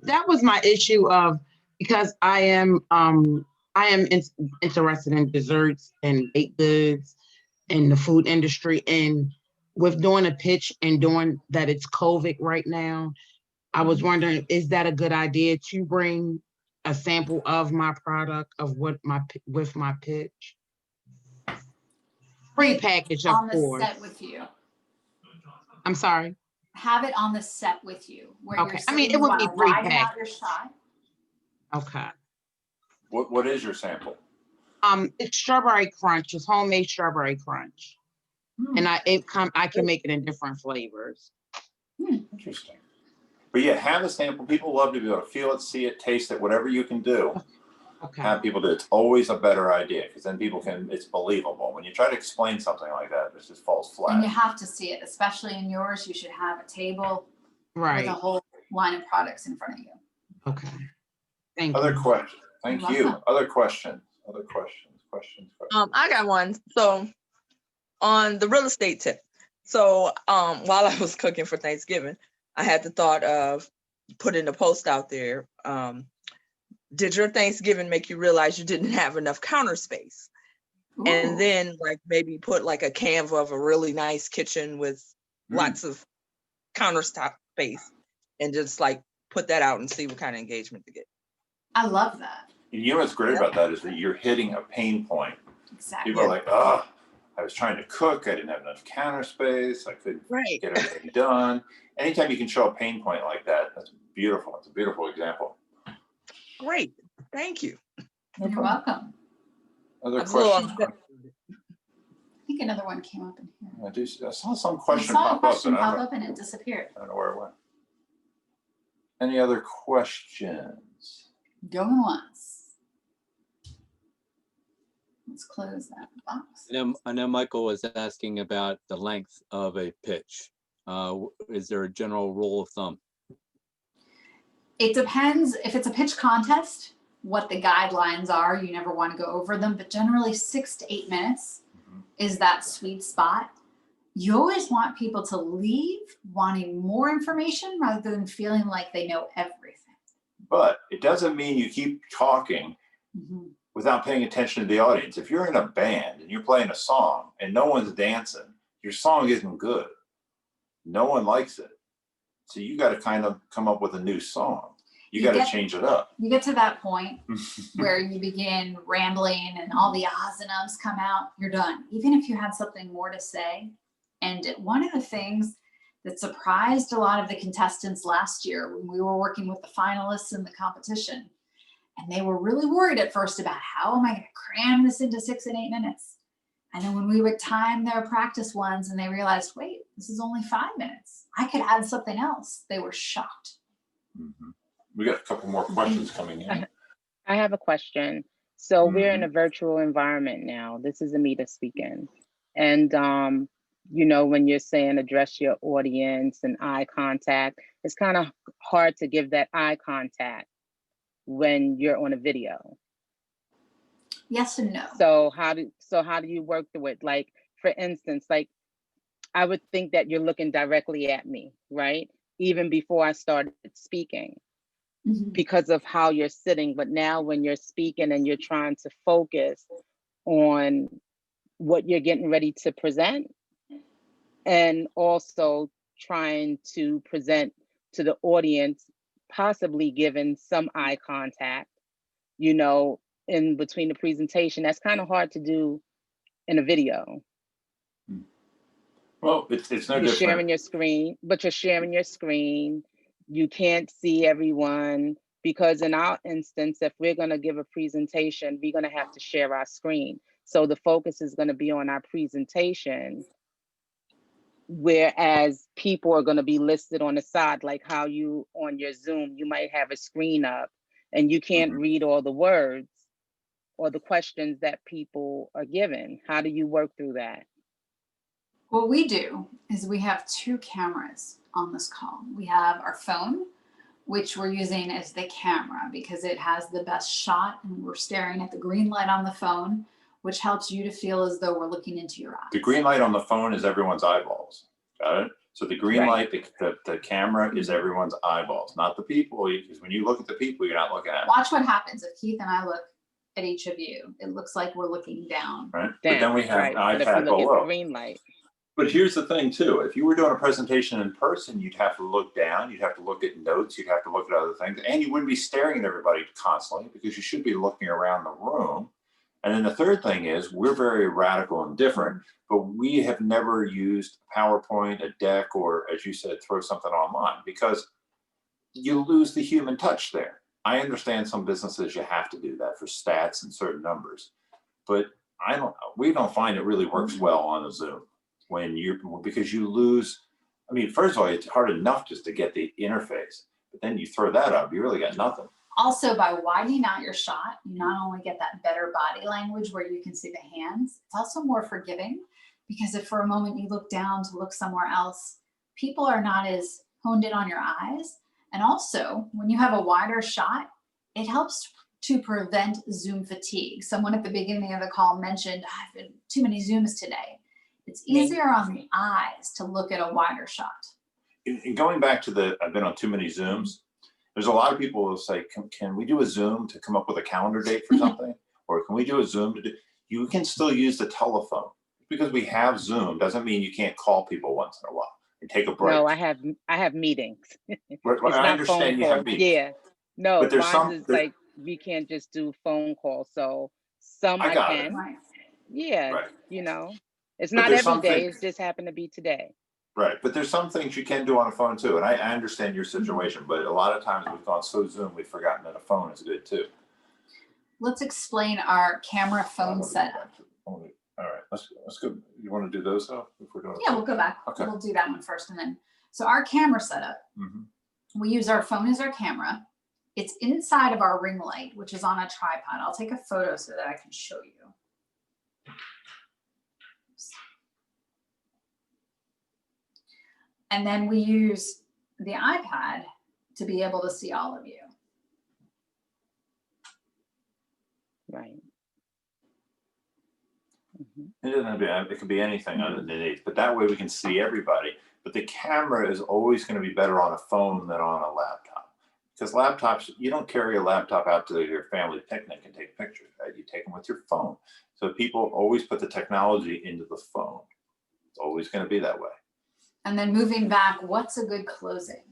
That was my issue of, because I am interested in desserts and baked goods and the food industry, and with doing a pitch and doing that, it's COVID right now. I was wondering, is that a good idea to bring a sample of my product of what with my pitch? Pre-packaged, of on the course. set with you. I'm sorry. Have it on the set with you. Where Okay. You're I mean, sitting, it would you be wanna widen out pre-packaged. your shot. Okay. What is your sample? It's strawberry crunch. It's homemade strawberry crunch, and I can make it in different flavors. Interesting. But yeah, have a sample. People love to be able to feel it, see it, taste it, whatever you can do. Okay. Have people do it. It's always a better idea because then people can, it's believable. When you try to explain something like that, it just falls flat. And you have to see it, especially in yours. You should have a table Right. with a whole line of products in front of you. Okay. Thank Other you. questions? Thank You're you. welcome. Other questions? Other questions? Questions? I got one. So on the real estate tip. So while I was cooking for Thanksgiving, I had the thought of putting a post out there. Did your Thanksgiving make you realize you didn't have enough counter space? Ooh. And then like maybe put like a Canva of a really nice kitchen with lots of countertop space and just like put that out and see what kind of engagement to get. I love that. And you know what's great about that is that you're hitting a pain point. Exactly. People are like, oh, I was trying to cook. I didn't have enough counter space. I couldn't get everything done. Anytime you can show a pain point like that, that's beautiful. It's a beautiful example. Great. Thank you. You're welcome. Other questions? I think another one came up in here. I saw some I question saw a pop question up. pop up and it disappeared. I don't know where it went. Any other questions? Going once. Let's close that box. I know Michael was asking about the length of a pitch. Is there a general rule of thumb? It depends. If it's a pitch contest, what the guidelines are, you never want to go over them, but generally 6 to 8 minutes is that sweet spot. You always want people to leave wanting more information rather than feeling like they know everything. But it doesn't mean you keep talking without paying attention to the audience. If you're in a band and you're playing a song and no one's dancing, your song isn't good. No one likes it. So you got to kind of come up with a new song. You got to change it up. You get to that point where you begin rambling and all the ahs and ums come out, you're done. Even if you had something more to say. And one of the things that surprised a lot of the contestants last year when we were working with the finalists in the competition, and they were really worried at first about how am I going to cram this into 6 and 8 minutes? And then when we would time their practice ones and they realized, wait, this is only 5 minutes. I could add something else. They were shocked. We got a couple more questions coming in. I have a question. So we're in a virtual environment now. This is Amita speaking. And, you know, when you're saying address your audience and eye contact, it's kind of hard to give that eye contact when you're on a video. Yes and no. So how do you work through it? Like, for instance, like I would think that you're looking directly at me, right? Even before I started speaking, because of how you're sitting. But now when you're speaking and you're trying to focus on what you're getting ready to present, and also trying to present to the audience, possibly given some eye contact, you know, in between the presentation, that's kind of hard to do in a video. Well, it's no different. You're sharing your screen, but you're sharing your screen. You can't see everyone, because in our instance, if we're going to give a presentation, we're going to have to share our screen. So the focus is going to be on our presentation, whereas people are going to be listed on the side, like how you on your Zoom, you might have a screen up and you can't read all the words or the questions that people are given. How do you work through that? What we do is we have 2 cameras on this call. We have our phone, which we're using as the camera because it has the best shot and we're staring at the green light on the phone, which helps you to feel as though we're looking into your eyes. The green light on the phone is everyone's eyeballs. Got it? So the green light, the camera is everyone's eyeballs, not the people. Because when you look at the people, you're not looking at. Watch what happens if Keith and I look at each of you. It looks like we're looking down. Right. But then we have an But if iPad you look below. at green light. But here's the thing too, if you were doing a presentation in person, you'd have to look down, you'd have to look at notes, you'd have to look at other things, and you wouldn't be staring at everybody constantly because you should be looking around the room. And then the third thing is we're very radical and different, but we have never used PowerPoint, a deck, or as you said, throw something online because you lose the human touch there. I understand some businesses, you have to do that for stats and certain numbers, but we don't find it really works well on a Zoom. Because you lose, I mean, first of all, it's hard enough just to get the interface, but then you throw that up, you really got nothing. Also, by widening out your shot, you not only get that better body language where you can see the hands, it's also more forgiving because if for a moment you look down to look somewhere else, people are not as honed in on your eyes. And also, when you have a wider shot, it helps to prevent Zoom fatigue. Someone at the beginning of the call mentioned, I've been too many Zooms today. It's easier on the eyes to look at a wider shot. And going back to I've been on too many Zooms, there's a lot of people who say, can we do a Zoom to come up with a calendar date for something? Or can we do a Zoom to do, you can still use the telephone. Because we have Zoom doesn't mean you can't call people once in a while and take a break. No, I have meetings. It's I understand you have meetings. Yeah. No, but there's mine is like, we can't just do phone calls. So some I can. Right. Yeah, right. You know. It's not every day, it's just happened to be today. Right, but there's some things you can do on a phone too. And I understand your situation, but a lot of times we've gone so Zoom, we've forgotten that a phone is good too. Let's explain our camera phone setup. All right, let's go. You want to do those though? If we're doing Yeah, we'll go back. Okay. We'll do that one first. And then, so our camera setup, we use our phone as our camera. It's inside of our ring light, which is on a tripod. I'll take a photo so that I can show you. And then we use the iPad to be able to see all of you. Right. It doesn't have to be, it could be anything underneath, but that way we can see everybody. But the camera is always going to be better on a phone than on a laptop. Because laptops, you don't carry a laptop out to your family picnic and take pictures, right? You take them with your phone. So people always put the technology into the phone. It's always going to be that way. And then moving back, what's a good closing?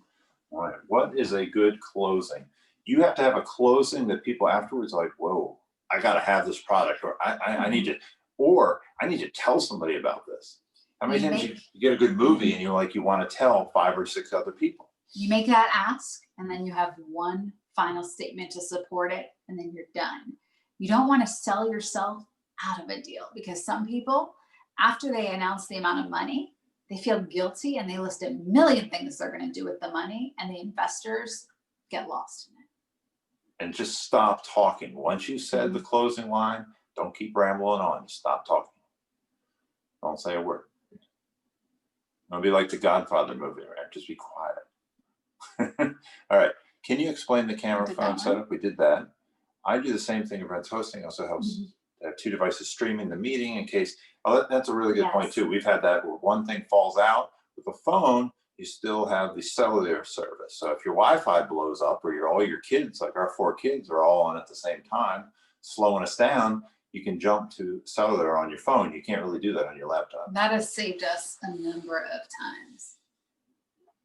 All right, what is a good closing? You have to have a closing that people afterwards are like, whoa, I got to have this product, or I need to, or I need to tell somebody about this. How many times you get a good movie and you're like, you want to tell 5 or 6 other people? You make that ask, and then you have one final statement to support it, and then you're done. You don't want to sell yourself out of a deal because some people, after they announce the amount of money, they feel guilty and they list a million things they're going to do with the money, and the investors get lost in it. And just stop talking. Once you said the closing line, don't keep rambling on. Just stop talking. Don't say a word. It'll be like the Godfather movie, right? Just be quiet. All right. Can you explain the camera phone setup? We did that. I do the same thing if Brent's hosting. Also helps to have 2 devices streaming the meeting in case. Oh, that's a really good point too. We've had that where one thing falls out. With a phone, you still have the cellular service. So if your Wi-Fi blows up or all your kids, like our 4 kids, are all on at the same time, slowing us down, you can jump to cellular on your phone. You can't really do that on your laptop. That has saved us a number of times.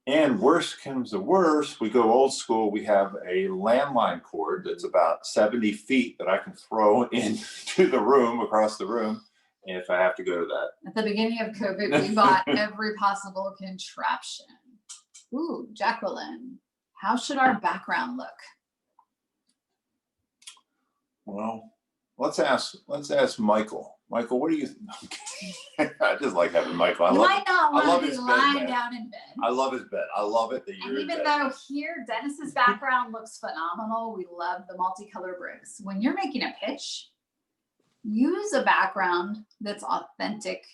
And worst comes to worst, we go old school. We have a landline cord that's about 70 feet that I can throw into the room, across the room, if I have to go to that. At the beginning of COVID, we bought every possible contraption. Ooh, Jacqueline, how should our background look? Well, let's ask Michael. Michael, what do you think? I just like having Michael. You might not want to be lying down in bed. I love his bed. I love it that you're And even though here, Dennis's background looks phenomenal, we love the multicolor bricks. When you're making a pitch, use a background that's authentic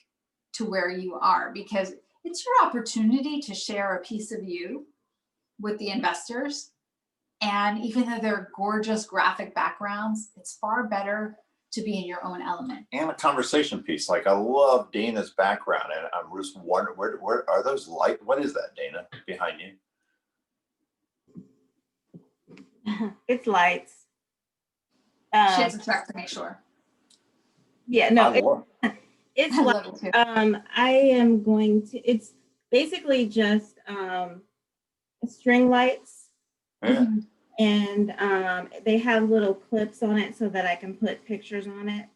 to where you are, because it's your opportunity to share a piece of you with the investors And even though they're gorgeous graphic backgrounds, it's far better to be in your own element. And a conversation piece. Like, I love Dana's background, and I'm just wondering, where are those light? What is that, Dana, behind you? It's lights. She has to check to make sure. Yeah, no, it's I like, love it too. I am going to, it's basically just string lights. Yeah. And they have little clips on it so that I can put pictures on it.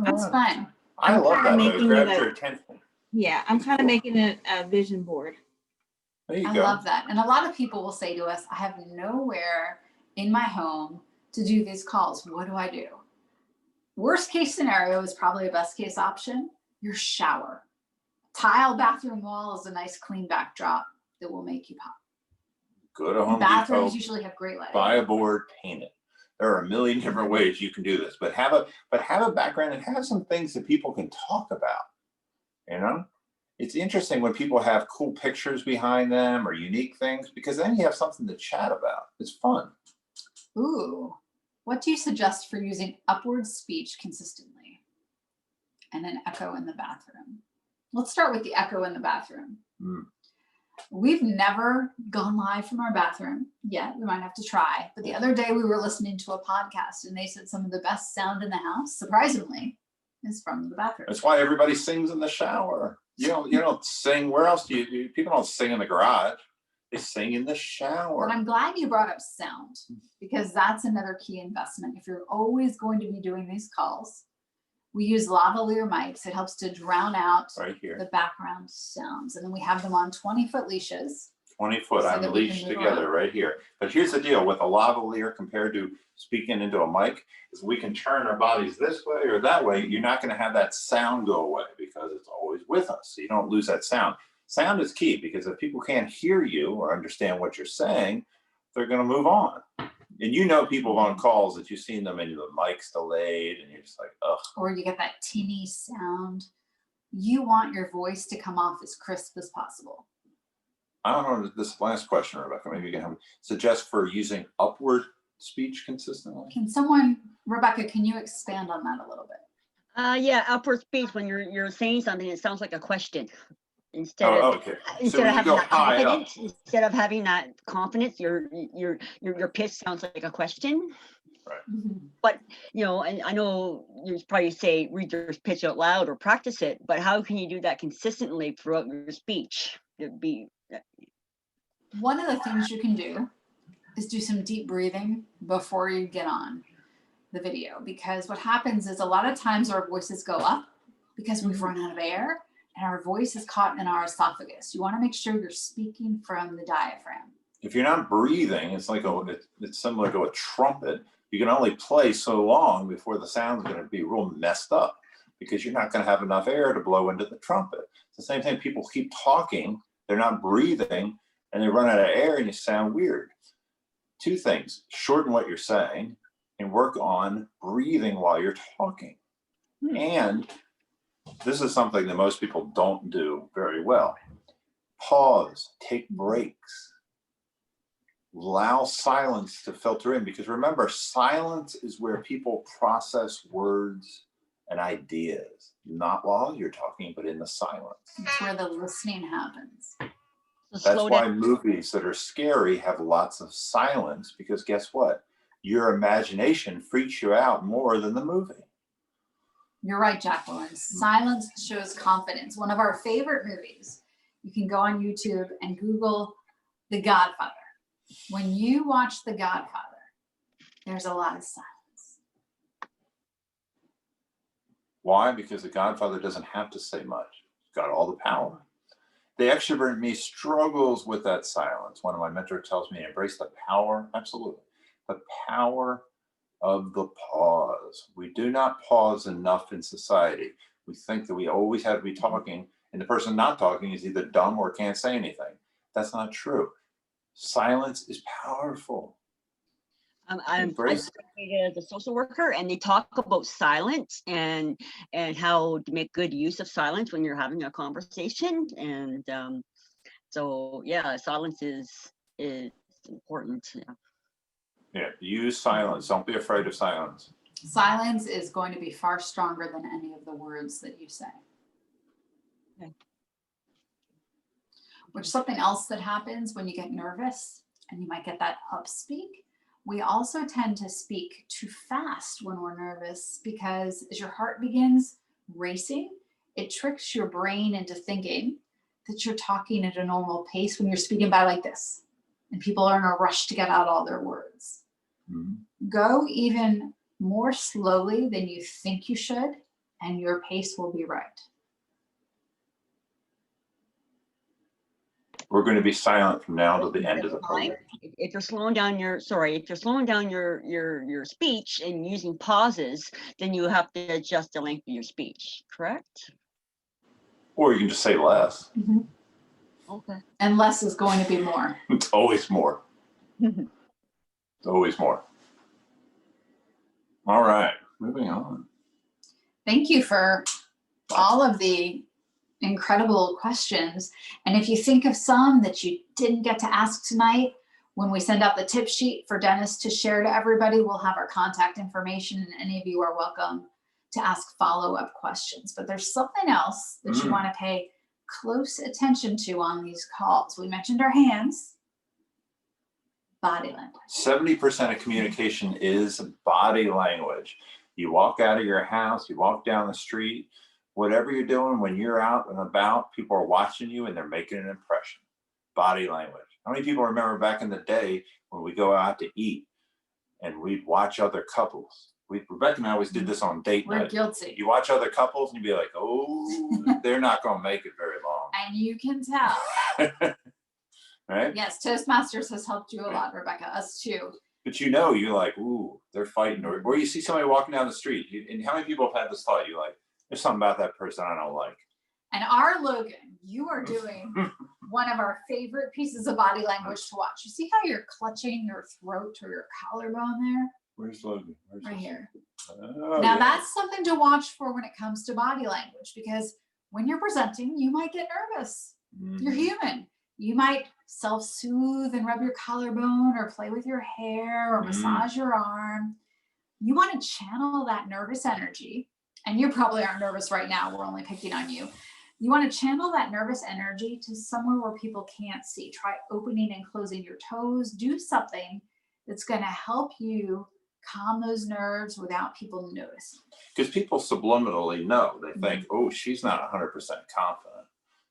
That's fun. I love that. It making grabs it your a- attention. Yeah, I'm kind of making it a vision board. There you I go. love that. And a lot of people will say to us, I have nowhere in my home to do these calls. What do I do? Worst case scenario is probably a best case option. Your shower. Tile bathroom wall is a nice clean backdrop that will make you pop. Go to Home Bathrooms Depot, usually have great lighting. buy a board, paint it. There are a million different ways you can do this, but have a background and have some things that people can talk about. You know, it's interesting when people have cool pictures behind them or unique things, because then you have something to chat about. It's fun. Ooh, what do you suggest for using upward speech consistently and an echo in the bathroom? Let's start with the echo in the bathroom. We've never gone live from our bathroom yet. We might have to try. But the other day we were listening to a podcast and they said some of the best sound in the house, surprisingly, is from the bathroom. That's why everybody sings in the shower. You don't sing. Where else do you people don't sing in the garage? They sing in the shower. But I'm glad you brought up sound, because that's another key investment. If you're always going to be doing these calls, we use lavalier mics. It helps to drown out right here. the background sounds. And then we have them on 20-foot leashes. 20 foot, So I'm that we can leashed move together around. right here. But here's the deal with a lavalier compared to speaking into a mic, is we can turn our bodies this way or that way. You're not going to have that sound go away because it's always with us. So you don't lose that sound. Sound is key, because if people can't hear you or understand what you're saying, they're going to move on. And you know people on calls that you've seen them and the mic's delayed and you're just like, ugh. Or you get that tinny sound. You want your voice to come off as crisp as possible. I don't know this last question, Rebecca. Maybe you can have suggest for using upward speech consistently. Can someone, Rebecca, can you expand on that a little bit? Yeah, upward speech, when you're saying something, it sounds like a question. Instead okay. Instead of having that high up. confidence, instead of having that confidence, your pitch sounds like a question. Right. But and I know you probably say read your pitch out loud or practice it, but how can you do that consistently throughout your speech? It'd be One of the things you can do is do some deep breathing before you get on the video, because what happens is a lot of times our voices go up because we've run out of air and our voice is caught in our esophagus. You want to make sure you're speaking from the diaphragm. If you're not breathing, it's like it's similar to a trumpet. You can only play so long before the sound's going to be real messed up, because you're not going to have enough air to blow into the trumpet. It's the same thing. People keep talking, they're not breathing, and they run out of air and you sound weird. Two things: shorten what you're saying and work on breathing while you're talking. And this is something that most people don't do very well. Pause, take breaks, allow silence to filter in, because remember, silence is where people process words and ideas, not while you're talking, but in the silence. It's where the listening happens. That's why movies that are scary have lots of silence, because guess what? Your imagination freaks you out more than the movie. You're right, Jacqueline. Silence shows confidence. One of our favorite movies, you can go on YouTube and Google The Godfather. When you watch The Godfather, there's a lot of silence. Why? Because the Godfather doesn't have to say much. He's got all the power. The extrovert in me struggles with that silence. One of my mentors tells me, embrace the power. Absolutely. The power of the pause. We do not pause enough in society. We think that we always have to be talking, and the person not talking is either dumb or can't say anything. That's not true. Silence is powerful. I'm as a social worker, and they talk about silence and how to make good use of silence when you're having a conversation. And so yeah, silence is important. Yeah. Yeah, use silence. Don't be afraid of silence. Silence is going to be far stronger than any of the words that you say. Okay. Which something else that happens when you get nervous, and you might get that upspeak. We also tend to speak too fast when we're nervous, because as your heart begins racing, it tricks your brain into thinking that you're talking at a normal pace when you're speaking by like this, and people are in a rush to get out all their words. Mm-hmm. Go even more slowly than you think you should, and your pace will be right. We're going to be silent from now to the end of the That's fine. program. If you're slowing down your, if you're slowing down your speech and using pauses, then you have to adjust the length of your speech, correct? Or you can just say less. Mm-hmm. Okay. And less is going to be more. It's always more. It's always more. All right, moving on. Thank you for all of the incredible questions. And if you think of some that you didn't get to ask tonight, when we send out the tip sheet for Dennis to share to everybody, we'll have our contact information, and any of you are welcome to ask follow-up questions. But there's something else that you want to pay close attention to on these calls. We mentioned our hands, body language. 70% of communication is body language. You walk out of your house, you walk down the street, whatever you're doing, when you're out and about, people are watching you and they're making an impression. Body language. How many people remember back in the day when we go out to eat and we'd watch other couples? Rebecca and I always did this on date night. We're guilty. You watch other couples and you'd be like, oh, they're not going to make it very long. And you can tell. Right? Yes, Toastmasters has helped you a lot, Rebecca, us too. But you know, you're like, ooh, they're fighting. Or you see somebody walking down the street. And how many people have had this thought? You're like, there's something about that person I don't like. And our Logan, you are doing one of our favorite pieces of body language to watch. You see how you're clutching your throat or your collarbone there? Where's Logan? Right here. Oh, Now yeah. that's something to watch for when it comes to body language, because when you're presenting, you might get nervous. You're human. You might self-soothe and rub your collarbone or play with your hair or massage your arm. You want to channel that nervous energy, and you probably aren't nervous right now. We're only picking on you. You want to channel that nervous energy to somewhere where people can't see. Try opening and closing your toes. Do something that's going to help you calm those nerves without people noticing. Because people subliminally know. They think, oh, she's not 100% confident.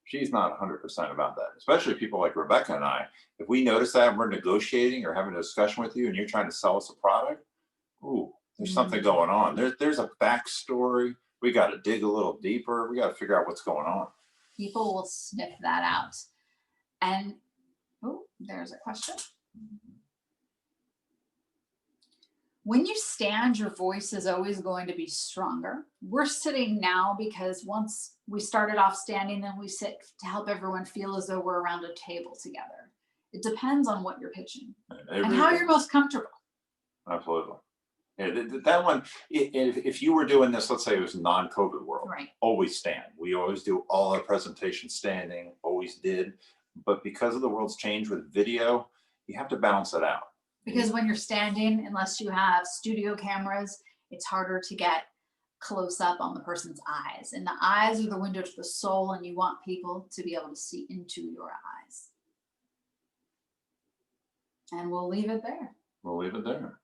She's not 100% about that. Especially people like Rebecca and I. If we notice that and we're negotiating or having a discussion with you and you're trying to sell us a product, ooh, there's something going on. There's a backstory. We got to dig a little deeper. We got to figure out what's going on. People will sniff that out. And, oh, there's a question. When you stand, your voice is always going to be stronger. We're sitting now because once we started off standing, then we sit to help everyone feel as though we're around a table together. It depends on what you're pitching and how you're most comfortable. Absolutely. Yeah, that one, if you were doing this, let's say it was non-COVID world, right? Always stand. We always do all our presentations standing, always did. But because of the world's change with video, you have to balance it out. Because when you're standing, unless you have studio cameras, it's harder to get close up on the person's eyes. And the eyes are the window to the soul, and you want people to be able to see into your eyes. And we'll leave it there. We'll leave it there.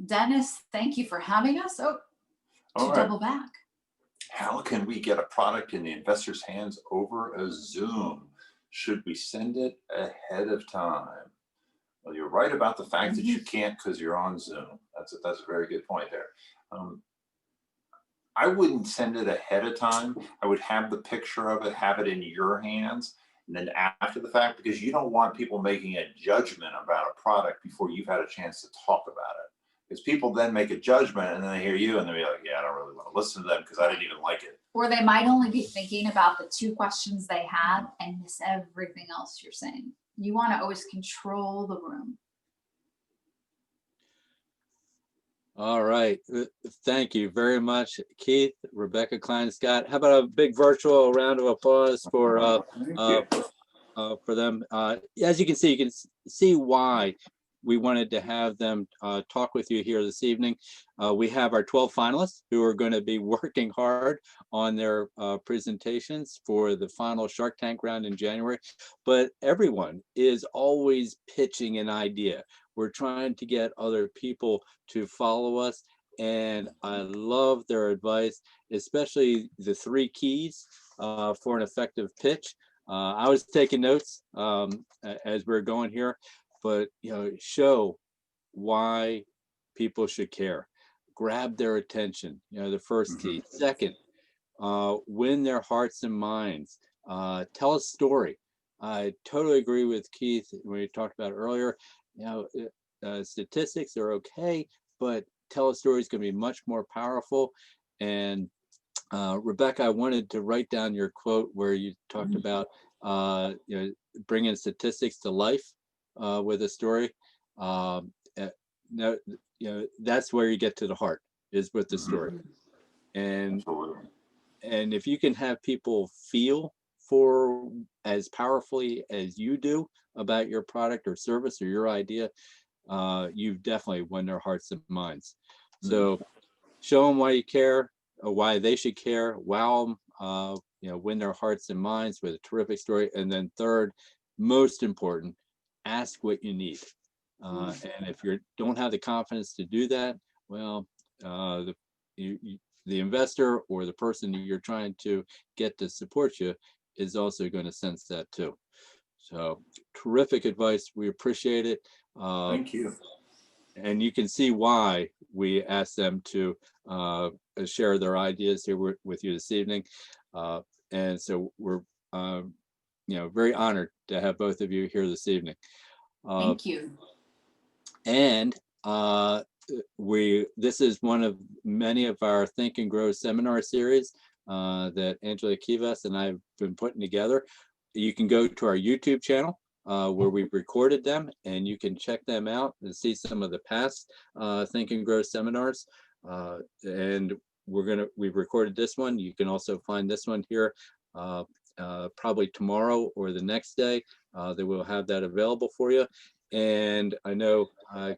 Dennis, thank you for having us. Oh, to double back. How can we get a product in the investor's hands over a Zoom? Should we send it ahead of time? Well, you're right about the fact that you can't because you're on Zoom. That's a very good point there. I wouldn't send it ahead of time. I would have the picture of it, have it in your hands, and then after the fact, because you don't want people making a judgment about a product before you've had a chance to talk about it. Because people then make a judgment and then they hear you and they'll be like, yeah, I don't really want to listen to them because I didn't even like it. Or they might only be thinking about the 2 questions they had and miss everything else you're saying. You want to always control the room. All right. Thank you very much, Keith, Rebecca, Klein, Scott. How about a big virtual round of applause for them? As you can see why we wanted to have them talk with you here this evening. We have our 12 finalists who are going to be working hard on their presentations for the final Shark Tank round in January. But everyone is always pitching an idea. We're trying to get other people to follow us. And I love their advice, especially the 3 keys for an effective pitch. I was taking notes as we're going here, but show why people should care. Grab their attention. The first key. Second, win their hearts and minds. Tell a story. I totally agree with Keith when we talked about earlier. Statistics are okay, but tell a story is going to be much more powerful. And Rebecca, I wanted to write down your quote where you talked about bringing statistics to life with a story. That's where you get to the heart, is with the story. And if you can have people feel for as powerfully as you do about your product or service or your idea, you've definitely won their hearts and minds. So show them why you care, or why they should care. Wow them, win their hearts and minds with a terrific story. And then third, most important, ask what you need. And if you don't have the confidence to do that, well, the investor or the person you're trying to get to support you is also going to sense that too. So terrific advice. We appreciate it. Thank you. And you can see why we asked them to share their ideas here with you this evening. And so we're very honored to have both of you here this evening. Thank you. And this is one of many of our Think and Grow seminar series that Angela Kivas and I have been putting together. You can go to our YouTube channel where we've recorded them, and you can check them out and see some of the past Think and Grow seminars. And we've recorded this one. You can also find this one here probably tomorrow or the next day. They will have that available for you. And I know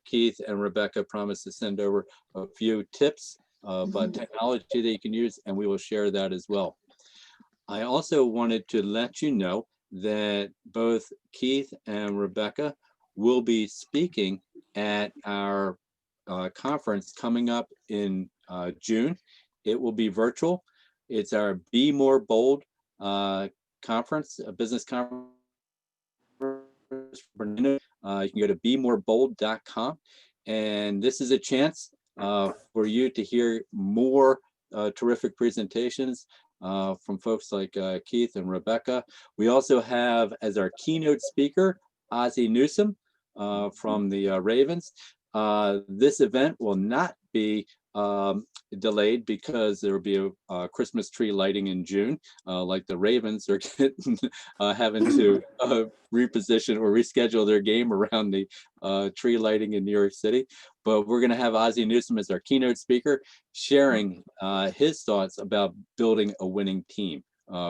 Keith and Rebecca promised to send over a few tips of technology that you can use, and we will share that as well. I also wanted to let you know that both Keith and Rebecca will be speaking at our conference coming up in June. It will be virtual. It's our Be More Bold conference, a business conference. You can go to BeMoreBold.com, and this is a chance for you to hear more terrific presentations from folks like Keith and Rebecca. We also have as our keynote speaker Ozzie Newsome from the Ravens. This event will not be delayed because there will be a Christmas tree lighting in June, like the Ravens are having to reposition or reschedule their game around the tree lighting in New York City. But we're going to have Ozzie Newsome as our keynote speaker, sharing his thoughts about building a winning team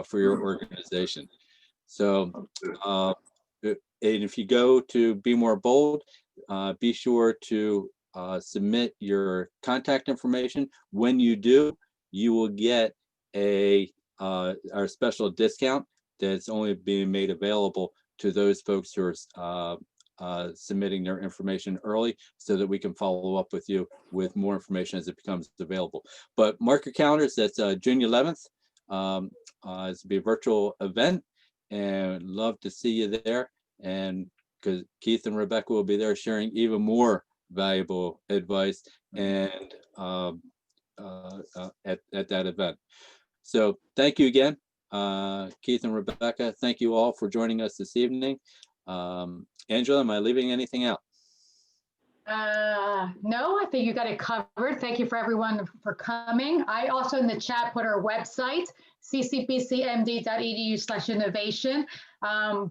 for your organization. So, and if you go to Be More Bold, be sure to submit your contact information. When you do, you will get our special discount that's only being made available to those folks who are submitting their information early, so that we can follow up with you with more information as it becomes available. But mark your calendars. That's June 11th. It's be a virtual event, and love to see you there. And because Keith and Rebecca will be there sharing even more valuable advice and at that event. So thank you again, Keith and Rebecca. Thank you all for joining us this evening. Angela, am I leaving anything out? No, I think you got it covered. Thank you for everyone for coming. I also in the chat put our website, ccbcmd.edu/innovation,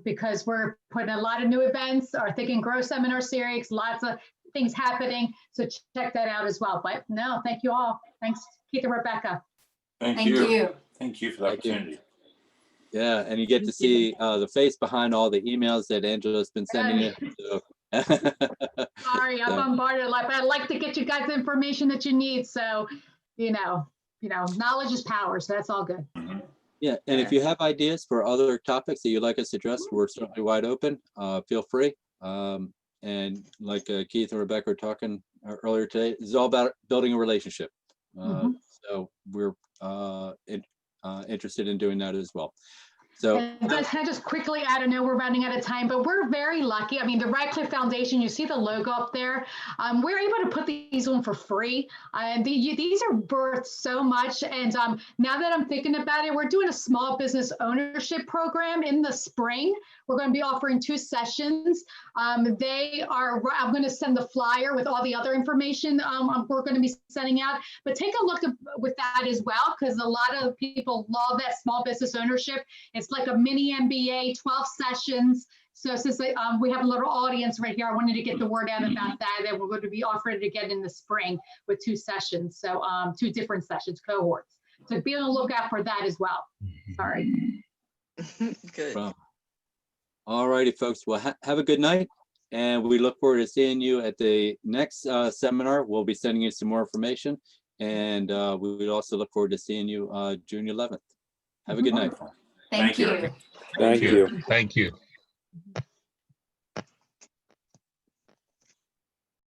because we're putting a lot of new events, our Think and Grow seminar series, lots of things happening. So check that out as well. But no, thank you all. Thanks, Keith and Rebecca. Thank you. Thank you for the opportunity. Yeah, and you get to see the face behind all the emails that Angela's been sending you. So Sorry, I'm bombarded a lot, but I'd like to get you guys the information that you need. So, knowledge is power. So that's all good. Yeah, and if you have ideas for other topics that you'd like us to address, we're certainly wide open. Feel free. And like Keith and Rebecca were talking earlier today, it's all about building a relationship. So we're interested in doing that as well. So and guys, can I just quickly add, I know we're running out of time, but we're very lucky. I mean, the Radcliffe Foundation, you see the logo up there. We're able to put these on for free. These are worth so much. And now that I'm thinking about it, we're doing a small business ownership program in the spring. We're going to be offering 2 sessions. I'm going to send the flyer with all the other information we're going to be sending out. But take a look with that as well, because a lot of people love that small business ownership. It's like a mini MBA, 12 sessions. So since we have a little audience right here, I wanted to get the word out about that we're going to be offering it again in the spring with 2 sessions. So 2 different sessions, cohorts. So be on the lookout for that as well. Sorry. Good. All righty, folks. Well, have a good night. And we look forward to seeing you at the next seminar. We'll be sending you some more information. And we would also look forward to seeing you June 11th. Have a good night. Thank you. Thank you. Thank you.